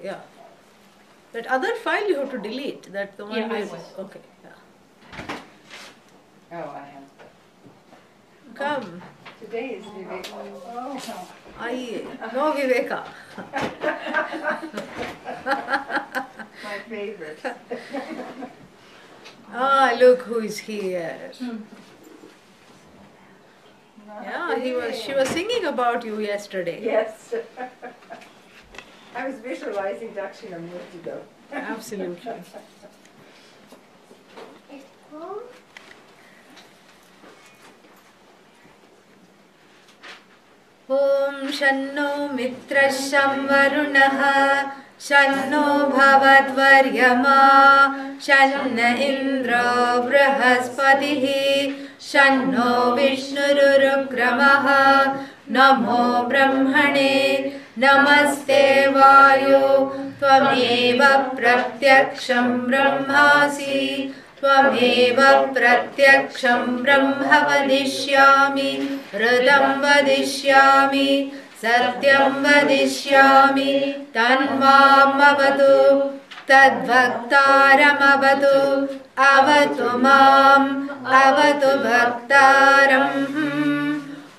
Yeah. That other file you have to delete. That the one Yeah, I with. will. Okay. Yeah. Oh, I have. Come. Today is Vivek. Oh. Aye. No Viveka. My favorite. Ah, look who is here. Yeah, she was singing about you yesterday. Yes. I was visualizing Dakshina a minute ago. Absolutely. Om Shanno Mitra Shamvarunaha Shanno Bhavadvaryama Shanna Indra Brahaspatihi Shanno Vishnurukramaha Namo Brahmane Namaste Vayu Tvameva Pratyaksham Brahmasi Tvameva Pratyaksham Brahma Vadishyami Hridam Vadishyami Satyam Vadishyami Tanmam Avatu Tadbhaktaram Avatu Avatu Mam Avatu Bhaktaram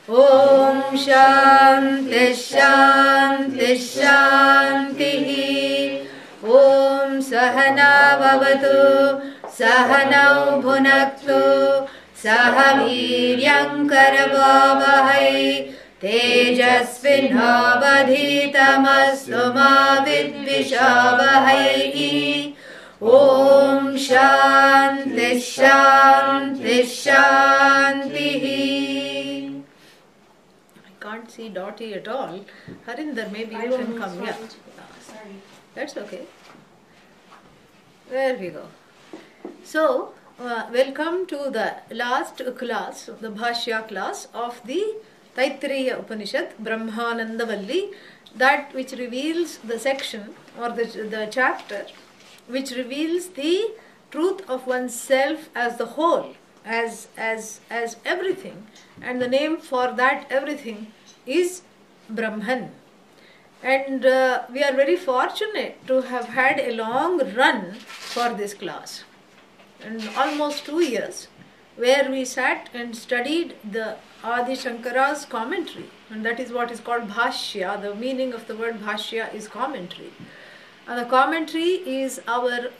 Om Shanti Shanti Shanti Om Sahana Vavatu Sahanau Bhunaktu Sahaviryam Karavavahai Tejasvinavadhitamastu ma vidvishavahai Om Shanti Shanti Shanti. I can't see Dottie at all. Harinder, maybe you can come. Yeah. Sorry. That's okay. There we go. So, welcome to the last class, the Bhashya class of the Taittiriya Upanishad, Brahmanandavalli, that which reveals the section or the chapter which reveals the truth of oneself as the whole, as everything, and the name for that everything is Brahman. And we are very fortunate to have had a long run for this class, and almost 2 years, where we sat and studied the Adi Shankara's commentary, and that is what is called Bhashya. The meaning of the word Bhashya is commentary. And the commentary is our,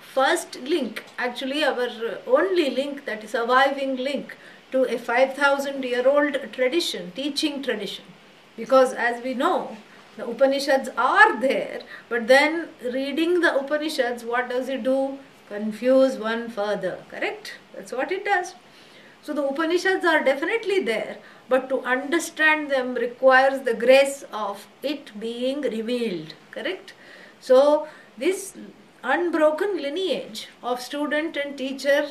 first link, actually our only link, that is surviving link to a 5,000-year-old tradition, teaching tradition. Because as we know, the Upanishads are there, but then reading the Upanishads, what does it do? Confuse one further, correct? That's what it does. So the Upanishads are definitely there, but to understand them requires the grace of it being revealed, correct? So this unbroken lineage of student and teacher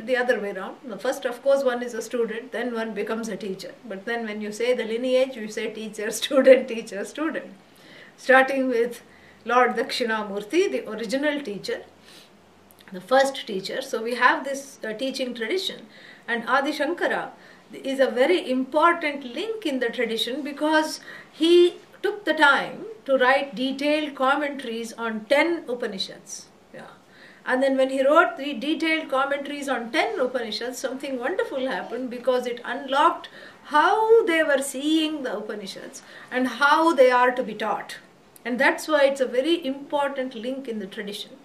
the other way around. First, of course, one is a student, then one becomes a teacher. But then when you say the lineage, you say teacher, student, student. Starting with Lord Dakshinamurti, the original teacher, the first teacher. So we have this teaching tradition, and Adi Shankara is a very important link in the tradition because he took the time to write detailed commentaries on 10 Upanishads. Yeah. And then when he wrote the detailed commentaries on 10 Upanishads, something wonderful happened because it unlocked how they were seeing the Upanishads and how they are to be taught. And that's why it's a very important link in the tradition.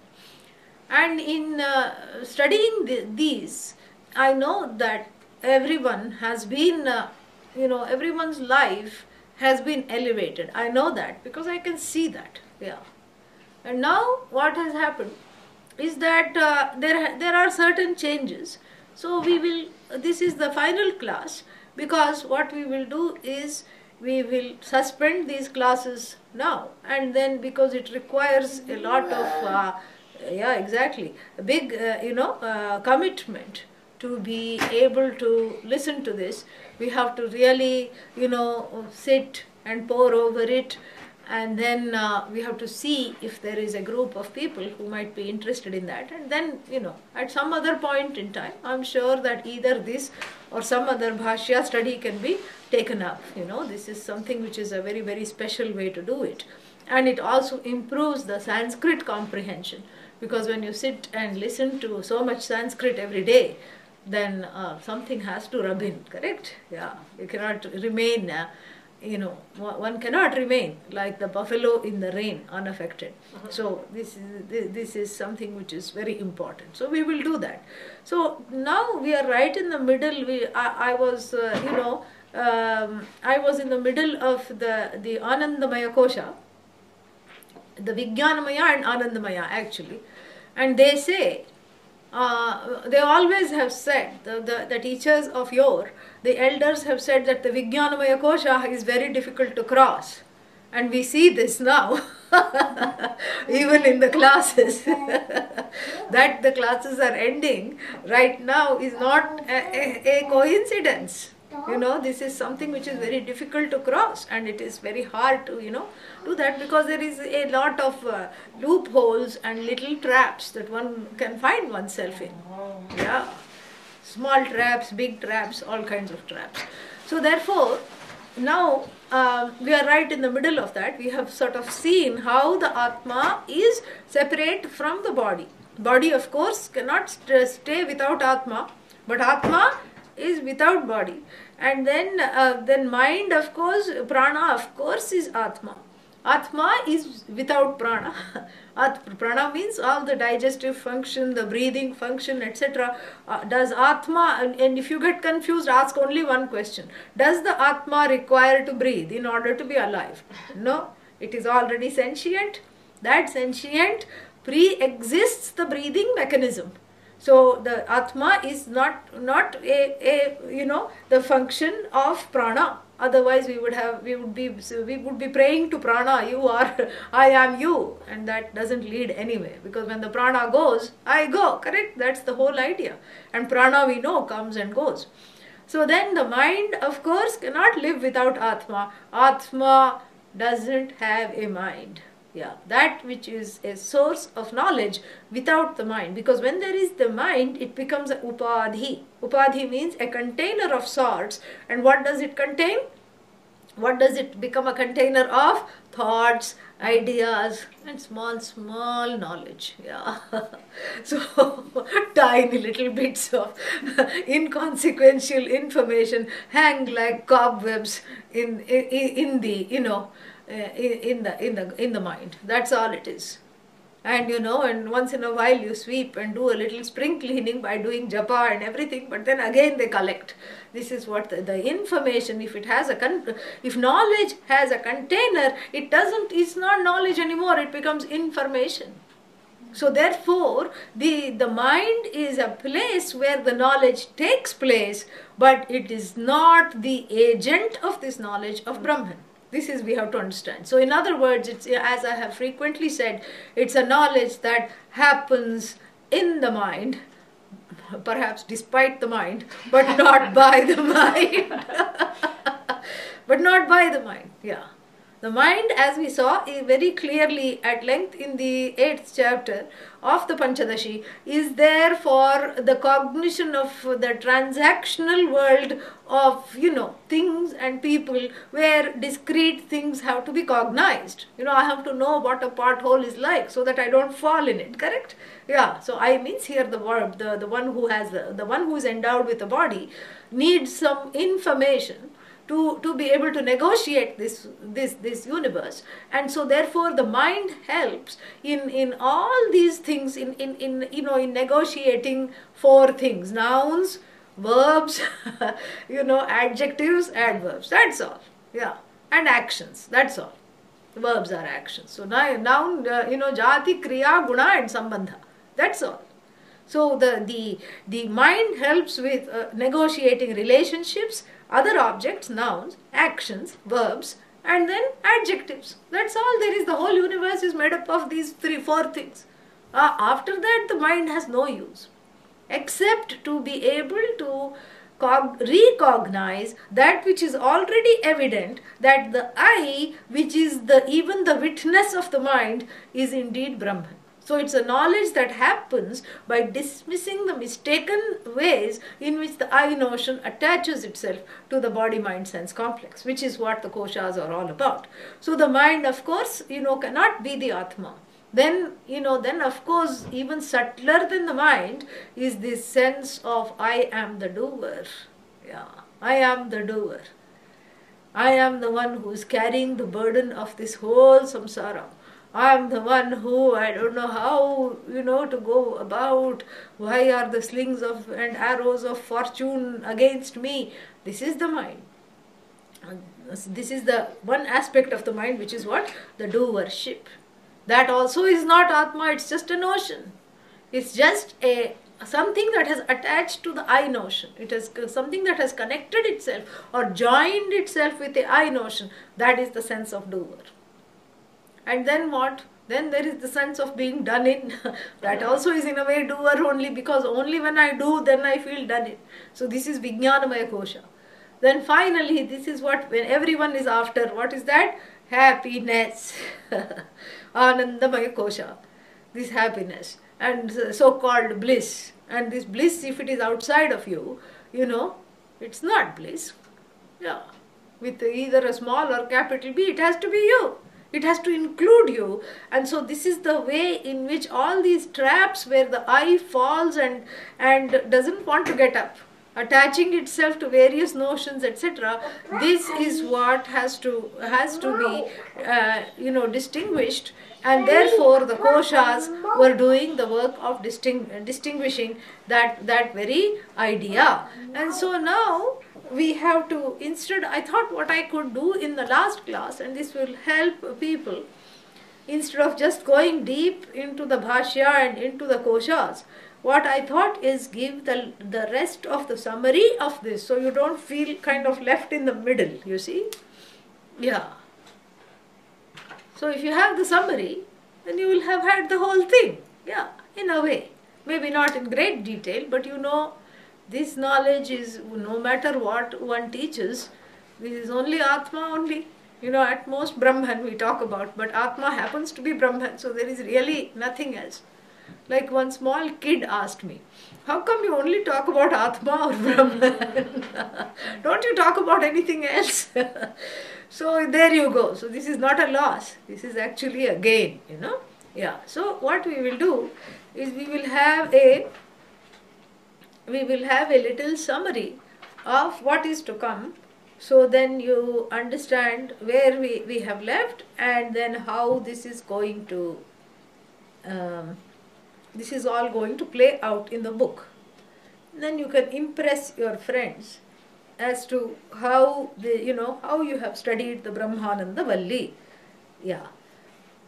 And in studying these, I know that everyone has been, everyone's life has been elevated. I know that because I can see that. Yeah. And now what has happened is that there are certain changes. So this is the final class, because what we will do is we will suspend these classes now, and then because it requires a lot of a big commitment to be able to listen to this. We have to really sit and pore over it, and then we have to see if there is a group of people who might be interested in that, and then at some other point in time, I'm sure that either this or some other Bhashya study can be taken up. This is something which is a very, very special way to do it. and it also improves the Sanskrit comprehension, because when you sit and listen to so much Sanskrit every day, then something has to rub in, correct? Yeah, you cannot remain, one cannot remain like the buffalo in the rain, unaffected. So this is something which is very important. So we will do that. So now we are right in the middle. I was in the middle of the Anandamaya Kosha, the Vijnanamaya and Anandamaya actually, and they say, they always have said, the teachers of yore, the elders have said that the Vijnanamaya Kosha is very difficult to cross. And we see this now, even in the classes, that the classes are ending right now is not a coincidence. This is something which is very difficult to cross, and it is very hard to, do that, because there is a lot of loopholes and little traps that one can find oneself in. Yeah. Small traps, big traps, all kinds of traps. So therefore, now we are right in the middle of that. We have sort of seen how the Atma is separate from the body. Body, of course, cannot stay without Atma, but Atma is without body. And then mind, of course, prana, of course, is Atma. Atma is without prana. Prana means all the digestive function, the breathing function, etc. Does Atma, and if you get confused, ask only one question. Does the Atma require to breathe in order to be alive? No, it is already sentient. That sentient pre-exists the breathing mechanism. So the Atma is not the function of prana. Otherwise we would be praying to prana, you are, I am you, and that doesn't lead anywhere, because when the prana goes, I go, correct? That's the whole idea. And prana, we know, comes and goes. So then the mind, of course, cannot live without Atma. Atma doesn't have a mind. Yeah, that which is a source of knowledge without the mind. Because when there is the mind, it becomes a upadhi. Upadhi means a container of sorts. And what does it contain? What does it become a container of? Thoughts, ideas, and small knowledge. Yeah. So tiny little bits of inconsequential information hang like cobwebs in the mind. That's all it is. And and once in a while you sweep and do a little spring cleaning by doing japa and everything, but then again they collect. This is what the information, if knowledge has a container, it's not knowledge anymore, it becomes information. So therefore, the mind is a place where the knowledge takes place, but it is not the agent of this knowledge of Brahman. This is, we have to understand. So in other words, it's, as I have frequently said, it's a knowledge that happens in the mind, perhaps despite the mind, but not by the mind. But not by the mind, yeah. The mind, as we saw very clearly at length in the 8th chapter of the Panchadashi, is there for the cognition of the transactional world of, things and people, where discrete things have to be cognized. I have to know what a pothole is like so that I don't fall in it, correct? Yeah, so I means here the verb, the one who has, the one who is endowed with a body needs some information to be able to negotiate this universe. And so therefore the mind helps in all these things, in negotiating 4 things: nouns, verbs, adjectives, adverbs, that's all. Yeah, and actions, that's all. Verbs are actions. So noun, jati, kriya, guna and sambandha, that's all. So the mind helps with negotiating relationships, other objects, nouns, actions, verbs, and then adjectives. That's all there is. The whole universe is made up of these 3-4 things. After that, the mind has no use, except to be able to recognize that which is already evident, that the I, which is even the witness of the mind, is indeed Brahman. So it's a knowledge that happens by dismissing the mistaken ways in which the I notion attaches itself to the body mind sense complex, which is what the koshas are all about. So the mind, of course, cannot be the Atma. Then of course, even subtler than the mind is this sense of I am the doer. Yeah, I am the doer. I am the one who is carrying the burden of this whole samsara. I am the one who, I don't know how, to go about. Why are the slings and arrows of fortune against me? This is the mind. This is the one aspect of the mind, which is what? The doership. That also is not Atma, it's just a notion. It's just something that has attached to the I notion. It is something that has connected itself or joined itself with the I notion. That is the sense of doer. And then what? Then there is the sense of being done in. That also is in a way doer only, because only when I do, then I feel done in. So this is Vijnanamaya Kosha. Then finally, this is what when everyone is after. What is that? Happiness. Anandamaya Kosha. This happiness. And so-called bliss. And this bliss, if it is outside of you, it's not bliss. Yeah. With either a small or capital B, it has to be you. It has to include you. And so this is the way in which all these traps where the I falls and doesn't want to get up, attaching itself to various notions, etc. This is what has to be distinguished, and therefore the koshas were doing the work of distinguishing that very idea. And so now we have to, instead, I thought what I could do in the last class, and this will help people, instead of just going deep into the bhashya and into the koshas, what I thought is give the rest of the summary of this, so you don't feel kind of left in the middle, you see. Yeah. So if you have the summary, then you will have had the whole thing. Yeah, in a way. Maybe not in great detail, but this knowledge is, no matter what one teaches, this is only Atma only. At most Brahman we talk about, but Atma happens to be Brahman, so there is really nothing else. Like one small kid asked me, how come you only talk about Atma or Brahman? Don't you talk about anything else? So there you go. So this is not a loss. This is actually a gain, Yeah. So what we will do is we will have a little summary of what is to come. So then you understand where we have left, and then how this is going to this is all going to play out in the book. Then you can impress your friends as to how how you have studied the Brahmanandavalli. Yeah.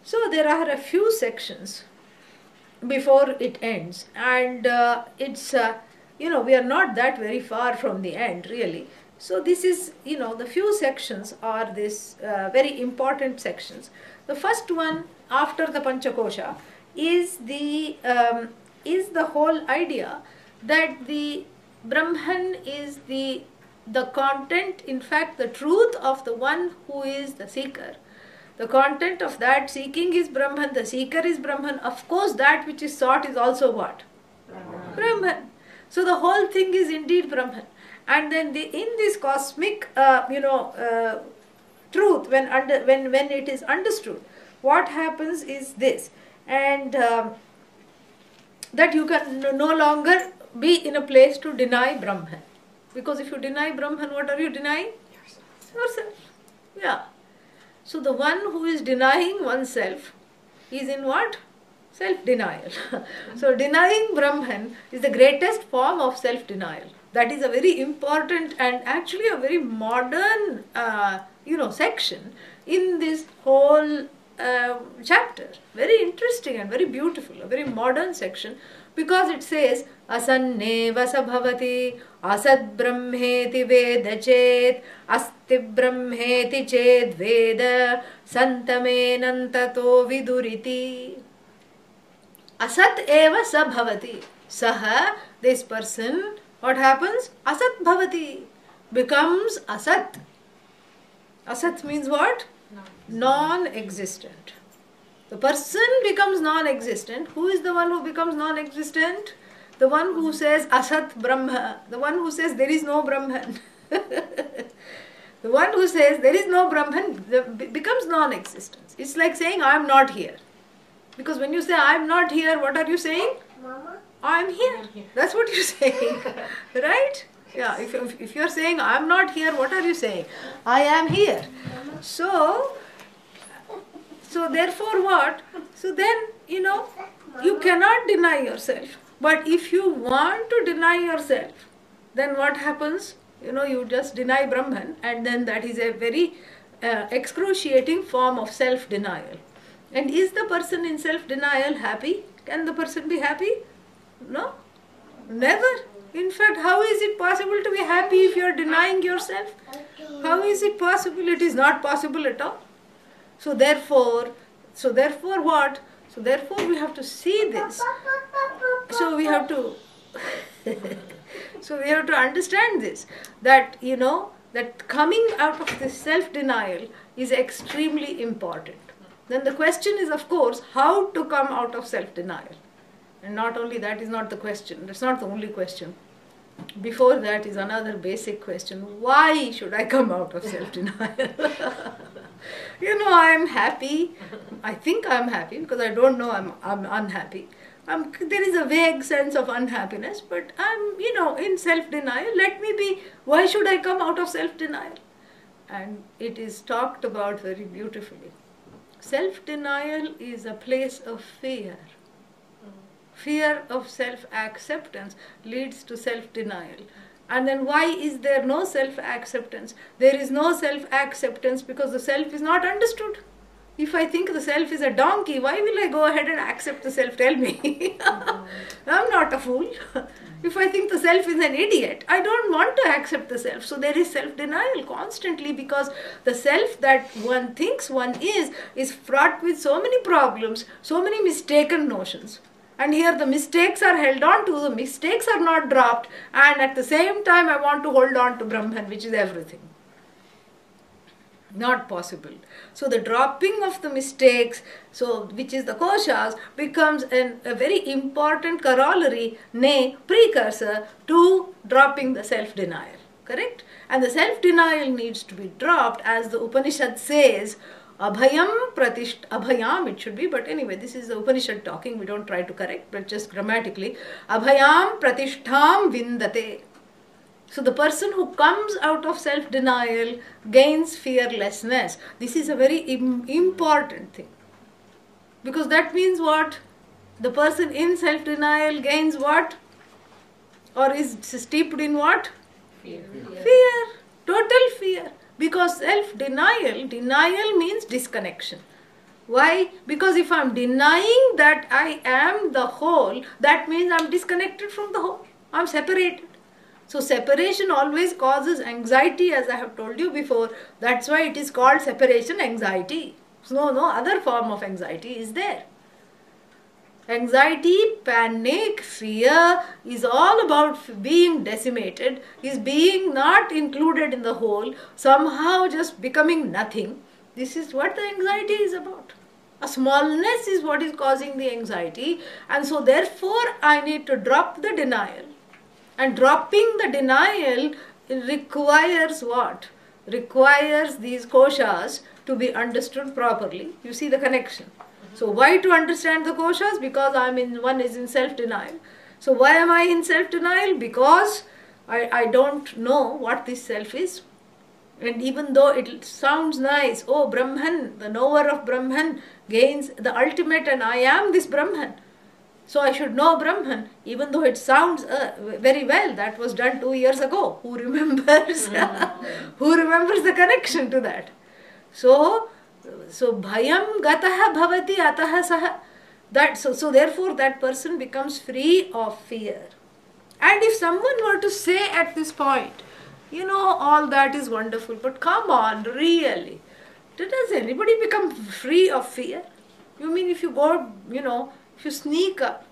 So there are a few sections before it ends, and it's we are not that very far from the end really. So this is the few sections are this very important sections. The first one after the Pancha Kosha is the whole idea that the Brahman is the content, in fact the truth of the one who is the seeker. The content of that seeking is Brahman, the seeker is Brahman. Of course that which is sought is also what? Brahman. So the whole thing is indeed Brahman. And then in this cosmic truth, when it is understood, what happens is this, and that you can no longer be in a place to deny Brahman. Because if you deny Brahman, what are you denying? Yourself. Yeah. So the one who is denying oneself is in what? Self-denial. So denying Brahman is the greatest form of self-denial. That is a very important and actually a very modern section in this whole chapter. Very interesting and very beautiful, a very modern section, because it says asanneva sabhavati asad brahmeti veda chet asti brahmeti ched veda santamenantato viduriti. Asat eva sabhavati. Saha, this person, what happens? Asat bhavati, becomes asat. Asat means what? Non-existent. The person becomes non-existent. Who is the one who becomes non-existent? The one who says Asat Brahma. The one who says there is no Brahman. The one who says there is no Brahman becomes non-existence. It's like saying I am not here. Because when you say I am not here, what are you saying? Mama? I am here. That's what you're saying. Right? Yeah, if you're saying I am not here, what are you saying? I am here. So therefore what? So then, you cannot deny yourself. But if you want to deny yourself, then what happens? You just deny Brahman, and then that is a very excruciating form of self-denial. And is the person in self-denial happy? Can the person be happy? No, never. In fact, how is it possible to be happy if you are denying yourself? How is it possible? It is not possible at all. So therefore what? So therefore we have to see this. So we have to understand this, that that coming out of this self-denial is extremely important. Then the question is, of course, how to come out of self-denial. And not only that is not the question. That's not the only question. Before that is another basic question. Why should I come out of self-denial? I am happy. I think I am happy because I don't know I'm unhappy. There is a vague sense of unhappiness, but I'm, in self-denial. Let me be. Why should I come out of self-denial? And it is talked about very beautifully. Self-denial is a place of fear. Fear of self-acceptance leads to self-denial. And then why is there no self-acceptance? There is no self-acceptance because the self is not understood. If I think the self is a donkey, why will I go ahead and accept the self? Tell me. I'm not a fool. If I think the self is an idiot, I don't want to accept the self. So there is self-denial constantly, because the self that one thinks one is fraught with so many problems, so many mistaken notions. And here the mistakes are held on to, the mistakes are not dropped, and at the same time I want to hold on to Brahman, which is everything. Not possible. So the dropping of the mistakes, which is the Koshas, becomes a very important corollary, nay, precursor to dropping the self-denial. Correct? And the self-denial needs to be dropped, as the Upanishad says, abhayam it should be, but anyway, this is the Upanishad talking, we don't try to correct, but just grammatically, abhayam pratishtham vindate. So the person who comes out of self-denial gains fearlessness. This is a very important thing. Because that means what? The person in self-denial gains what? Or is steeped in what? Fear. Fear. Total fear. Because self-denial means disconnection. Why? Because if I'm denying that I am the whole, that means I'm disconnected from the whole. I'm separated. So separation always causes anxiety, as I have told you before. That's why it is called separation anxiety. So no other form of anxiety is there. Anxiety, panic, fear is all about being decimated, is being not included in the whole, somehow just becoming nothing. This is what the anxiety is about. A smallness is what is causing the anxiety, and so therefore I need to drop the denial. And dropping the denial requires what? Requires these koshas to be understood properly. You see the connection. So why to understand the koshas? Because one is in self-denial. So why am I in self-denial? Because I don't know what this self is. And even though it sounds nice, oh Brahman, the knower of Brahman gains the ultimate, and I am this Brahman. So I should know Brahman, even though it sounds very well. That was done 2 years ago. Who remembers? Who remembers the connection to that? So bhayam gataha bhavati ataha saha. So therefore that person becomes free of fear. And if someone were to say at this point, all that is wonderful, but come on, really, does anybody become free of fear? You mean if you go, if you sneak up,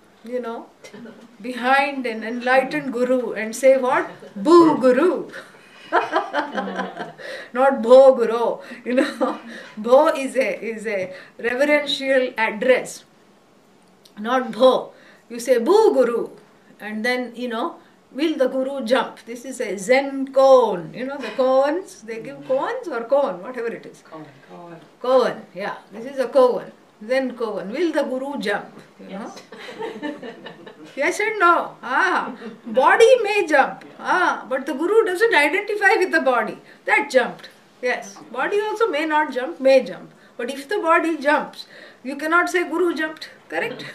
behind an enlightened guru and say what? Boo guru. Not Bho Guru. Bho is a reverential address, not Bho. You say Bhu Guru, and then will the Guru jump? This is a Zen koan. The koans, they give koans or koan, whatever it is. Koan, yeah. This is a koan. Zen koan. Will the Guru jump? Yes. Yes and no. Body may jump. But the Guru doesn't identify with the body. That jumped. Yes. Body also may not jump, may jump. But if the body jumps, you cannot say Guru jumped. Correct?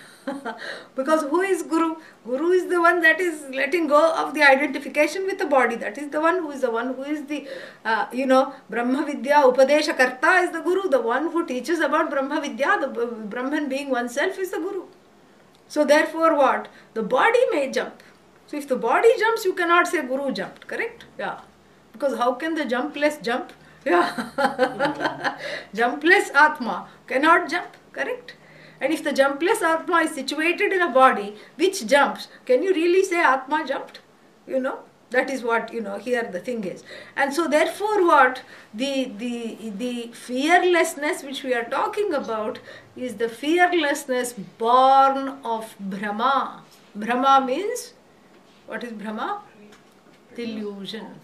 Because who is Guru? Guru is the one that is letting go of the identification with the body. That is the one who is the Brahma Vidya Upadesha Karta is the Guru. The one who teaches about Brahma Vidya, the Brahman being oneself, is the Guru. So therefore what? The body may jump. So if the body jumps, you cannot say Guru jumped. Correct? Yeah. Because how can the jumpless jump? Yeah. Jumpless Atma cannot jump. Correct? And if the jumpless Atma is situated in a body which jumps, can you really say Atma jumped? That is what, here the thing is. And so therefore what? The fearlessness which we are talking about is the fearlessness born of Brahma. Brahma means, what is Brahma? Delusion.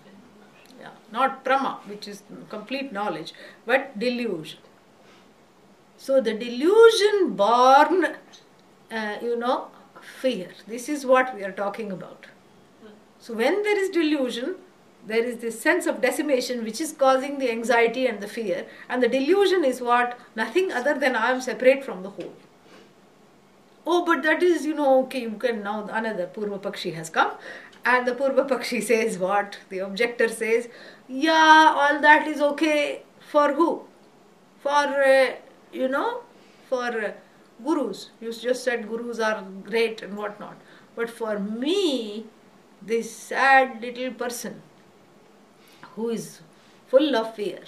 Yeah. Not Prama, which is complete knowledge, but delusion. So the delusion born, fear. This is what we are talking about. So when there is delusion, there is this sense of decimation which is causing the anxiety and the fear. And the delusion is what? Nothing other than I am separate from the whole. Oh, but that is, okay, you can now, another Purva Pakshi has come. And the Purva Pakshi says what? The objector says, yeah, all that is okay. For who? For gurus. You just said gurus are great and whatnot. But for me, this sad little person who is full of fear,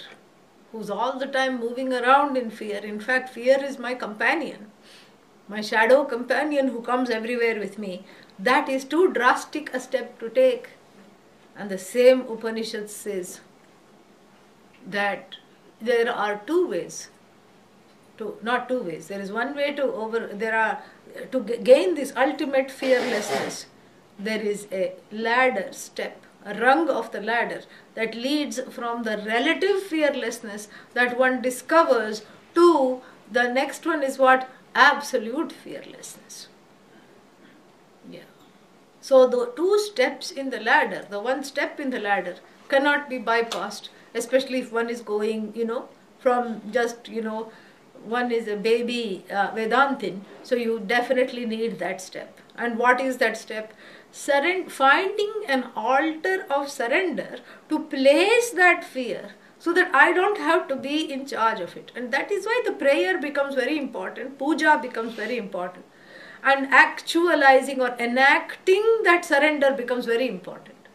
who's all the time moving around in fear. In fact, fear is my companion, my shadow companion who comes everywhere with me. That is too drastic a step to take. And the same Upanishad says that there are two ways. Not two ways. There is one way to gain this ultimate fearlessness. There is a ladder step, a rung of the ladder that leads from the relative fearlessness that one discovers to the next one is what? Absolute fearlessness. Yeah. So the two steps in the ladder, the one step in the ladder cannot be bypassed, especially if one is going, from just, one is a baby Vedantin, so you definitely need that step. And what is that step? Finding an altar of surrender to place that fear so that I don't have to be in charge of it. And that is why the prayer becomes very important, puja becomes very important. And actualizing or enacting that surrender becomes very important.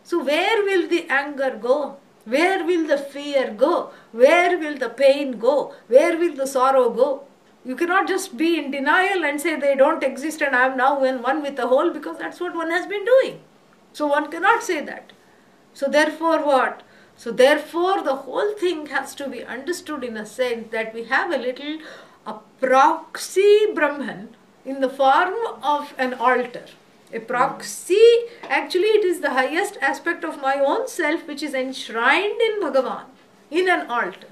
So where will the anger go? Where will the fear go? Where will the pain go? Where will the sorrow go? You cannot just be in denial and say they don't exist and I am now in one with the whole, because that's what one has been doing. So one cannot say that. So therefore what? So therefore the whole thing has to be understood in a sense that we have a proxy Brahman in the form of an altar. A proxy, actually it is the highest aspect of my own self which is enshrined in Bhagavan, in an altar.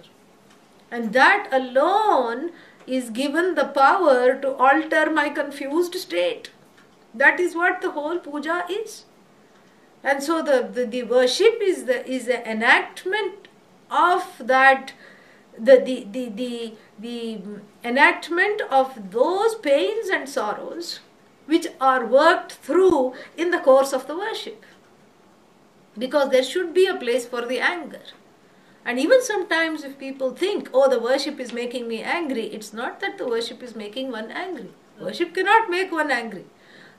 And that alone is given the power to alter my confused state. That is what the whole puja is. And so the worship is the enactment of that, the enactment of those pains and sorrows which are worked through in the course of the worship. Because there should be a place for the anger. And even sometimes if people think, oh, the worship is making me angry, it's not that the worship is making one angry. Worship cannot make one angry.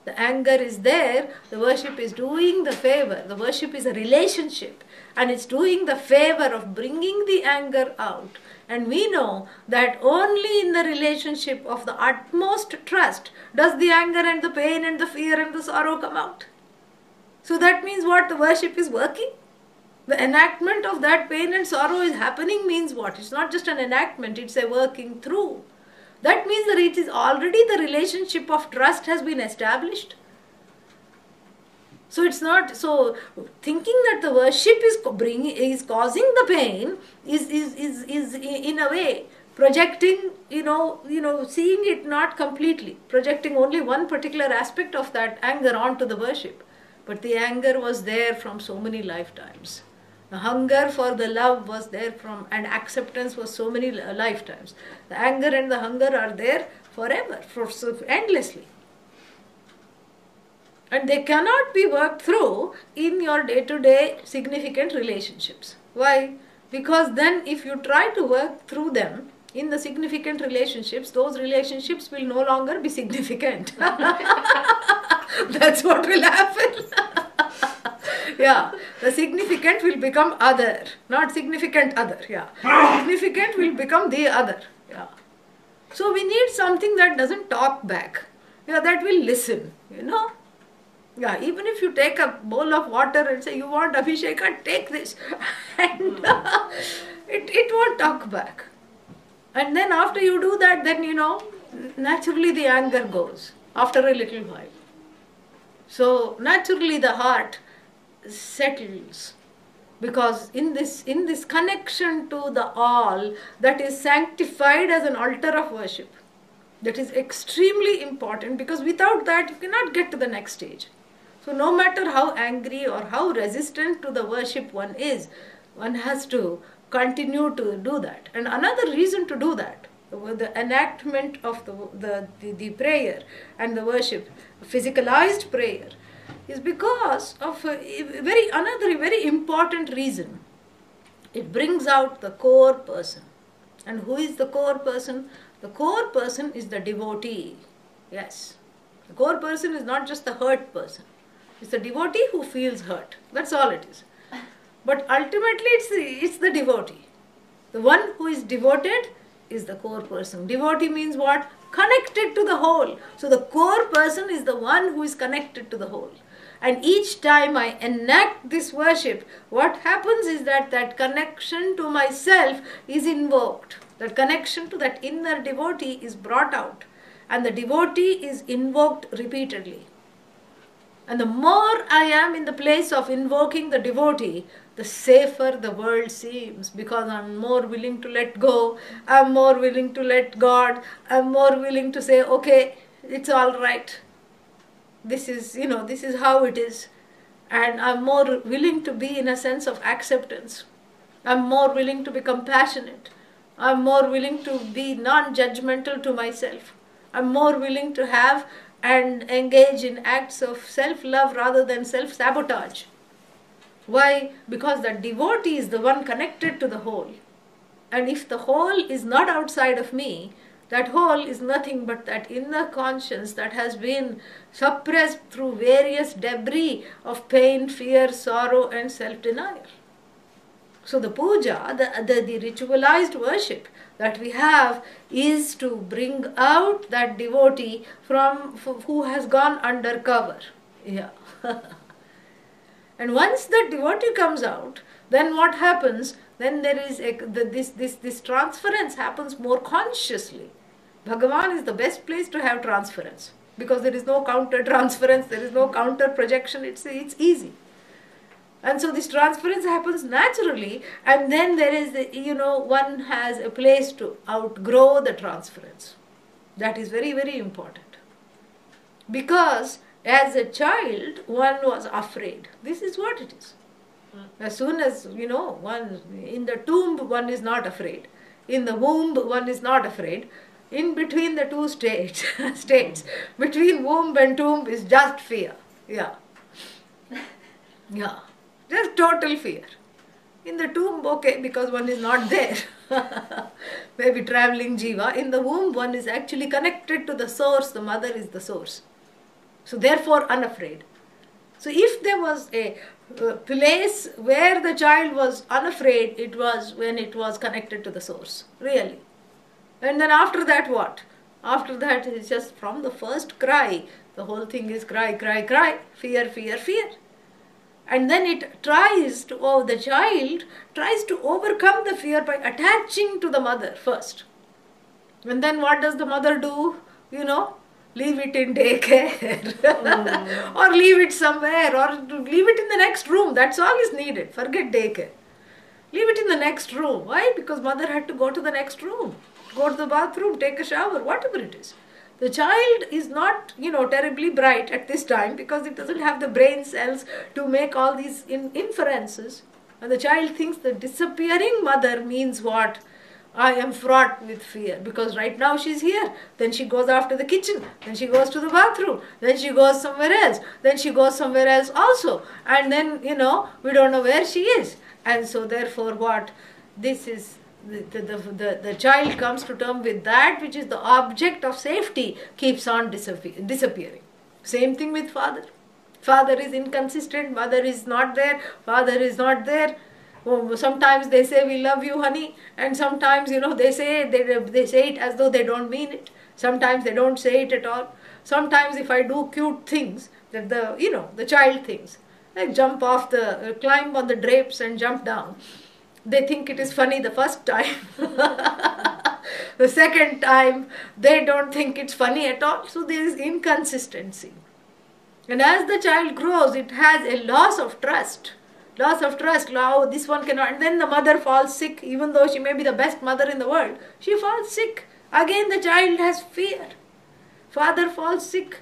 The anger is there, the worship is doing the favor. The worship is a relationship and it's doing the favor of bringing the anger out. And we know that only in the relationship of the utmost trust does the anger and the pain and the fear and the sorrow come out. So that means what? The worship is working. The enactment of that pain and sorrow is happening means what? It's not just an enactment, it's a working through. That means that it is already the relationship of trust has been established. So it's not, so thinking that the worship is causing the pain is in a way projecting, seeing it not completely, projecting only one particular aspect of that anger onto the worship. But the anger was there from so many lifetimes. The hunger for the love was there from, and acceptance was so many lifetimes. The anger and the hunger are there forever, endlessly. And they cannot be worked through in your day-to-day significant relationships. Why? Because then if you try to work through them in the significant relationships, those relationships will no longer be significant. That's what will happen. Yeah, the significant will become other, not significant other. Yeah, significant will become the other. Yeah. So we need something that doesn't talk back. Yeah, that will listen, Yeah, even if you take a bowl of water and say, you want Abhisheka, take this. And it won't talk back. And then after you do that, then naturally the anger goes after a little while. So naturally the heart settles, because in this connection to the all that is sanctified as an altar of worship, that is extremely important, because without that you cannot get to the next stage. So no matter how angry or how resistant to the worship one is, one has to continue to do that. And another reason to do that, the enactment of the prayer and the worship, physicalized prayer, is because of another very important reason. It brings out the core person. And who is the core person? The core person is the devotee. Yes. The core person is not just the hurt person. It's the devotee who feels hurt. That's all it is. But ultimately it's the devotee. The one who is devoted is the core person. Devotee means what? Connected to the whole. So the core person is the one who is connected to the whole. And each time I enact this worship, what happens is that connection to myself is invoked. That connection to that inner devotee is brought out. And the devotee is invoked repeatedly. And the more I am in the place of invoking the devotee, the safer the world seems, because I'm more willing to let go, I'm more willing to let God, I'm more willing to say, okay, it's all right. This is how it is. And I'm more willing to be in a sense of acceptance. I'm more willing to be compassionate. I'm more willing to be non-judgmental to myself. I'm more willing to have and engage in acts of self-love rather than self-sabotage. Why? Because the devotee is the one connected to the whole. And if the whole is not outside of me, that whole is nothing but that inner conscience that has been suppressed through various debris of pain, fear, sorrow and self-denial. So the puja, the ritualized worship that we have is to bring out that devotee who has gone undercover. Yeah. And once the devotee comes out, then what happens? Then there is this transference happens more consciously. Bhagavan is the best place to have transference, because there is no counter transference, there is no counter projection, it's easy. And so this transference happens naturally, and then there is, one has a place to outgrow the transference. That is very, very important. Because as a child, one was afraid. This is what it is. As soon as, one in the tomb, one is not afraid. In the womb, one is not afraid. In between the two states, between womb and tomb is just fear. Yeah. Yeah. Just total fear. In the tomb, okay, because one is not there. Maybe traveling jiva. In the womb, one is actually connected to the source. The mother is the source. So therefore, unafraid. So if there was a place where the child was unafraid, it was when it was connected to the source. Really. And then after that, what? After that, it's just from the first cry, the whole thing is cry, cry, cry, fear, fear, fear. And then the child tries to overcome the fear by attaching to the mother first. And then what does the mother do? Leave it in daycare or leave it somewhere or leave it in the next room. That's all is needed. Forget daycare. Leave it in the next room. Why? Because mother had to go to the next room, go to the bathroom, take a shower, whatever it is. The child is not, terribly bright at this time because it doesn't have the brain cells to make all these inferences. And the child thinks the disappearing mother means what? I am fraught with fear because right now she's here. Then she goes after the kitchen. Then she goes to the bathroom. Then she goes somewhere else. Then she goes somewhere else also. And then, we don't know where she is. And so therefore what? This is the child comes to terms with that which is the object of safety keeps on disappearing. Same thing with father. Father is inconsistent, mother is not there, father is not there. Sometimes they say we love you honey, and sometimes they say it as though they don't mean it. Sometimes they don't say it at all. Sometimes if I do cute things that the child thinks, like climb on the drapes and jump down. They think it is funny the first time. The second time, they don't think it's funny at all. So there is inconsistency. And as the child grows, it has a loss of trust. Oh, this one cannot. And then the mother falls sick, even though she may be the best mother in the world. She falls sick. Again, the child has fear. Father falls sick.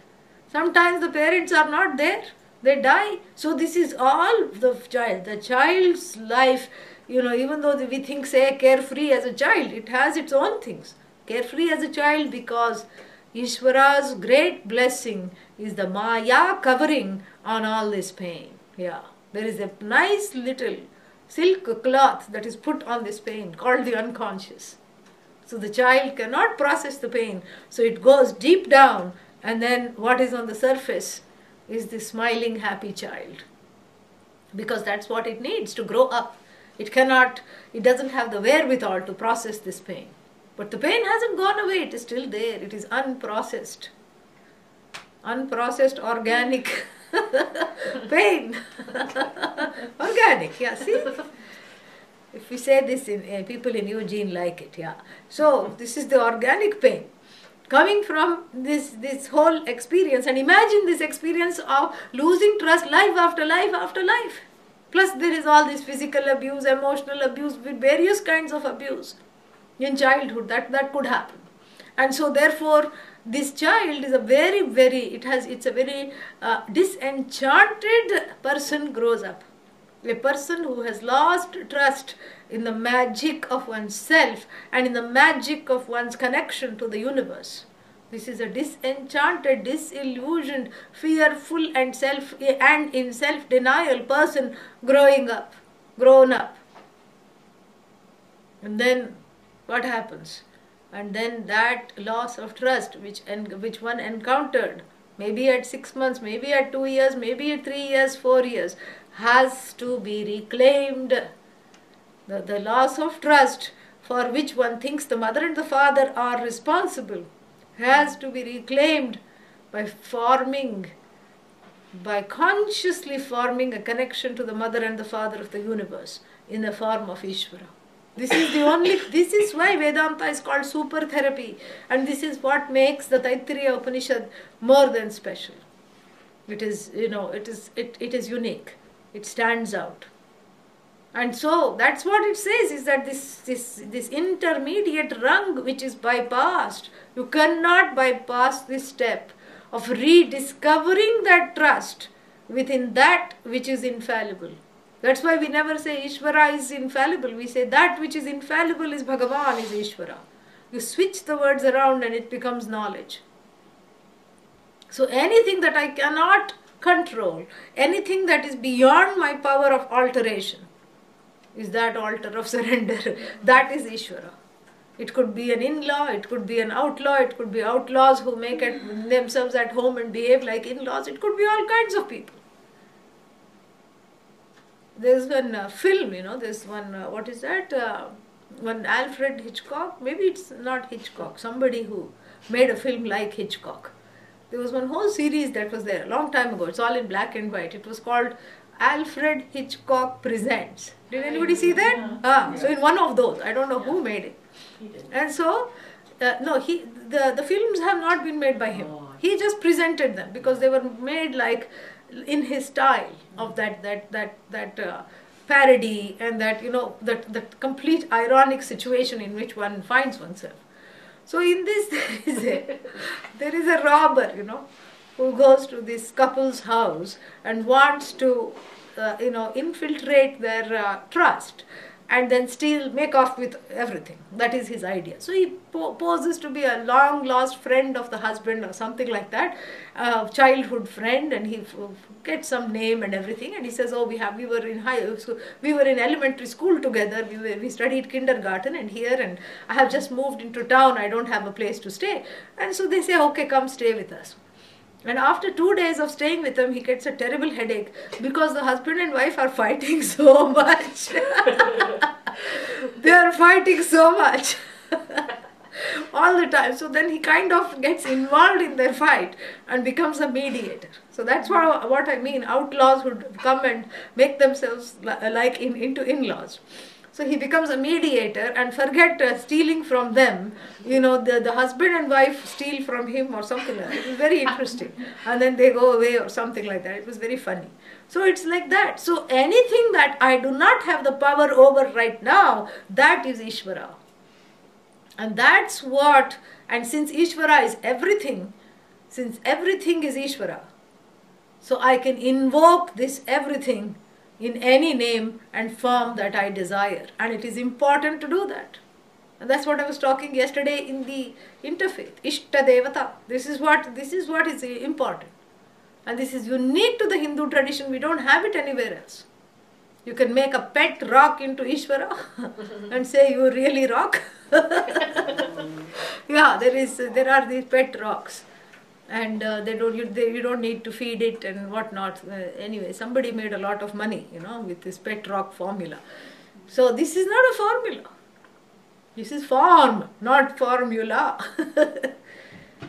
Sometimes the parents are not there. They die. So this is all the child. The child's life, even though we say carefree as a child, it has its own things. Carefree as a child because Ishvara's great blessing is the Maya covering on all this pain. Yeah. There is a nice little silk cloth that is put on this pain called the unconscious. So the child cannot process the pain. So it goes deep down, and then what is on the surface is the smiling, happy child. Because that's what it needs to grow up. It doesn't have the wherewithal to process this pain. But the pain hasn't gone away, it is still there. It is unprocessed. Unprocessed organic pain. Organic, yeah, see? If we say this, people in Eugene like it, yeah. So, this is the organic pain. Coming from this whole experience, and imagine this experience of losing trust life after life after life. Plus there is all this physical abuse, emotional abuse, with various kinds of abuse in childhood that could happen. And so therefore this child is a very disenchanted person grows up. A person who has lost trust in the magic of oneself and in the magic of one's connection to the universe. This is a disenchanted, disillusioned, fearful and in self-denial person grown up. And then what happens? And then that loss of trust which one encountered, maybe at 6 months, maybe at 2 years, maybe at 3 years, 4 years, has to be reclaimed. The loss of trust for which one thinks the mother and the father are responsible has to be reclaimed by consciously forming a connection to the mother and the father of the universe in the form of Ishvara. This is why Vedanta is called super therapy, and this is what makes the Taittiriya Upanishad more than special. It is unique. It stands out. And so that's what it says, is that this intermediate rung which is bypassed, you cannot bypass this step of rediscovering that trust within that which is infallible. That's why we never say Ishvara is infallible. We say that which is infallible is Bhagavan, is Ishvara. You switch the words around and it becomes knowledge. So anything that I cannot control, anything that is beyond my power of alteration, is that altar of surrender. That is Ishvara. It could be an in-law, it could be an outlaw, it could be outlaws who make themselves at home and behave like in-laws. It could be all kinds of people. There's one film, there's one, what is that? One Alfred Hitchcock, maybe it's not Hitchcock, somebody who made a film like Hitchcock. There was one whole series that was there a long time ago. It's all in black and white. It was called Alfred Hitchcock Presents. Did anybody see that? So in one of those, I don't know who made it. And so, no, the films have not been made by him. He just presented them because they were made like in his style of that parody and that, you know, that complete ironic situation in which one finds oneself. So in this there is a robber, you know, who goes to this couple's house and wants to infiltrate their trust and then make off with everything. That is his idea. So he poses to be a long lost friend of the husband or something like that, childhood friend, and he gets some name and everything, and he says, oh, we were in elementary school together, we studied kindergarten and I have just moved into town, I don't have a place to stay. And so they say, okay, come stay with us. And after 2 days of staying with him, he gets a terrible headache because the husband and wife are fighting so much. They are fighting so much all the time. So then he kind of gets involved in their fight and becomes a mediator. So that's what I mean. Outlaws would come and make themselves like into in-laws. So he becomes a mediator and forget stealing from them. You know, the husband and wife steal from him or something like that. It was very interesting. And then they go away or something like that. It was very funny. So it's like that. So anything that I do not have the power over right now, that is Ishvara. And that's what, and since Ishvara is everything, since everything is Ishvara, so I can invoke this everything in any name and form that I desire. And it is important to do that. And that's what I was talking yesterday in the interfaith. Ishta Devata. This is what is important. And this is unique to the Hindu tradition. We don't have it anywhere else. You can make a pet rock into Ishvara and say you really rock. Yeah, there are these pet rocks. And you don't need to feed it and whatnot. Anyway, somebody made a lot of money, you know, with this pet rock formula. So this is not a formula. This is form, not formula.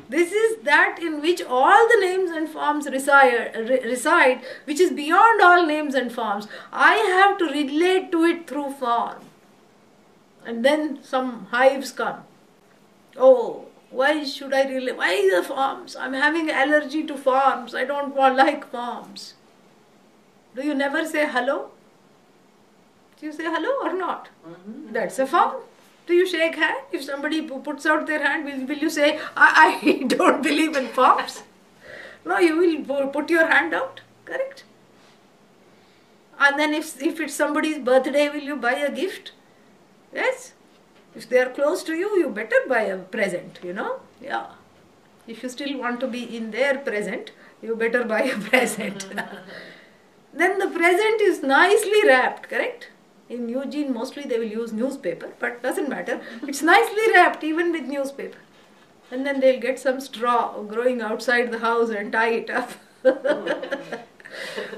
This is that in which all the names and forms reside, which is beyond all names and forms. I have to relate to it through form. And then some hives come. Oh, why should I relate? Why the forms? I'm having allergy to forms. I don't like forms. Do you never say hello? Do you say hello or not? Mm-hmm. That's a form. Do you shake hand? If somebody puts out their hand, will you say, I don't believe in forms? No, you will put your hand out. Correct? And then if it's somebody's birthday, will you buy a gift? Yes? If they are close to you, you better buy a present, you know. Yeah. If you still want to be in their present, you better buy a present. Then the present is nicely wrapped, correct? In Eugene, mostly they will use newspaper, but doesn't matter. It's nicely wrapped even with newspaper. And then they'll get some straw growing outside the house and tie it up.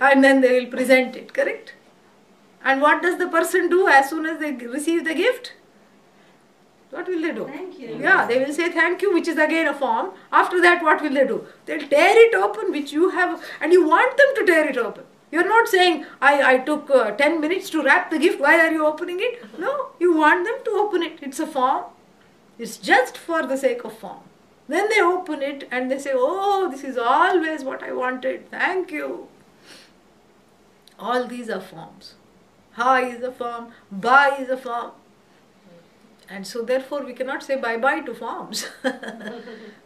And then they will present it, correct? And what does the person do as soon as they receive the gift? What will they do? Thank you. Yeah, they will say thank you, which is again a form. After that, what will they do? They'll tear it open, which you have, and you want them to tear it open. You're not saying, I took 10 minutes to wrap the gift, why are you opening it? No, you want them to open it. It's a form. It's just for the sake of form. Then they open it and they say, oh, this is always what I wanted. Thank you. All these are forms. Ha is a form. Ba is a form. And so therefore we cannot say bye-bye to forms.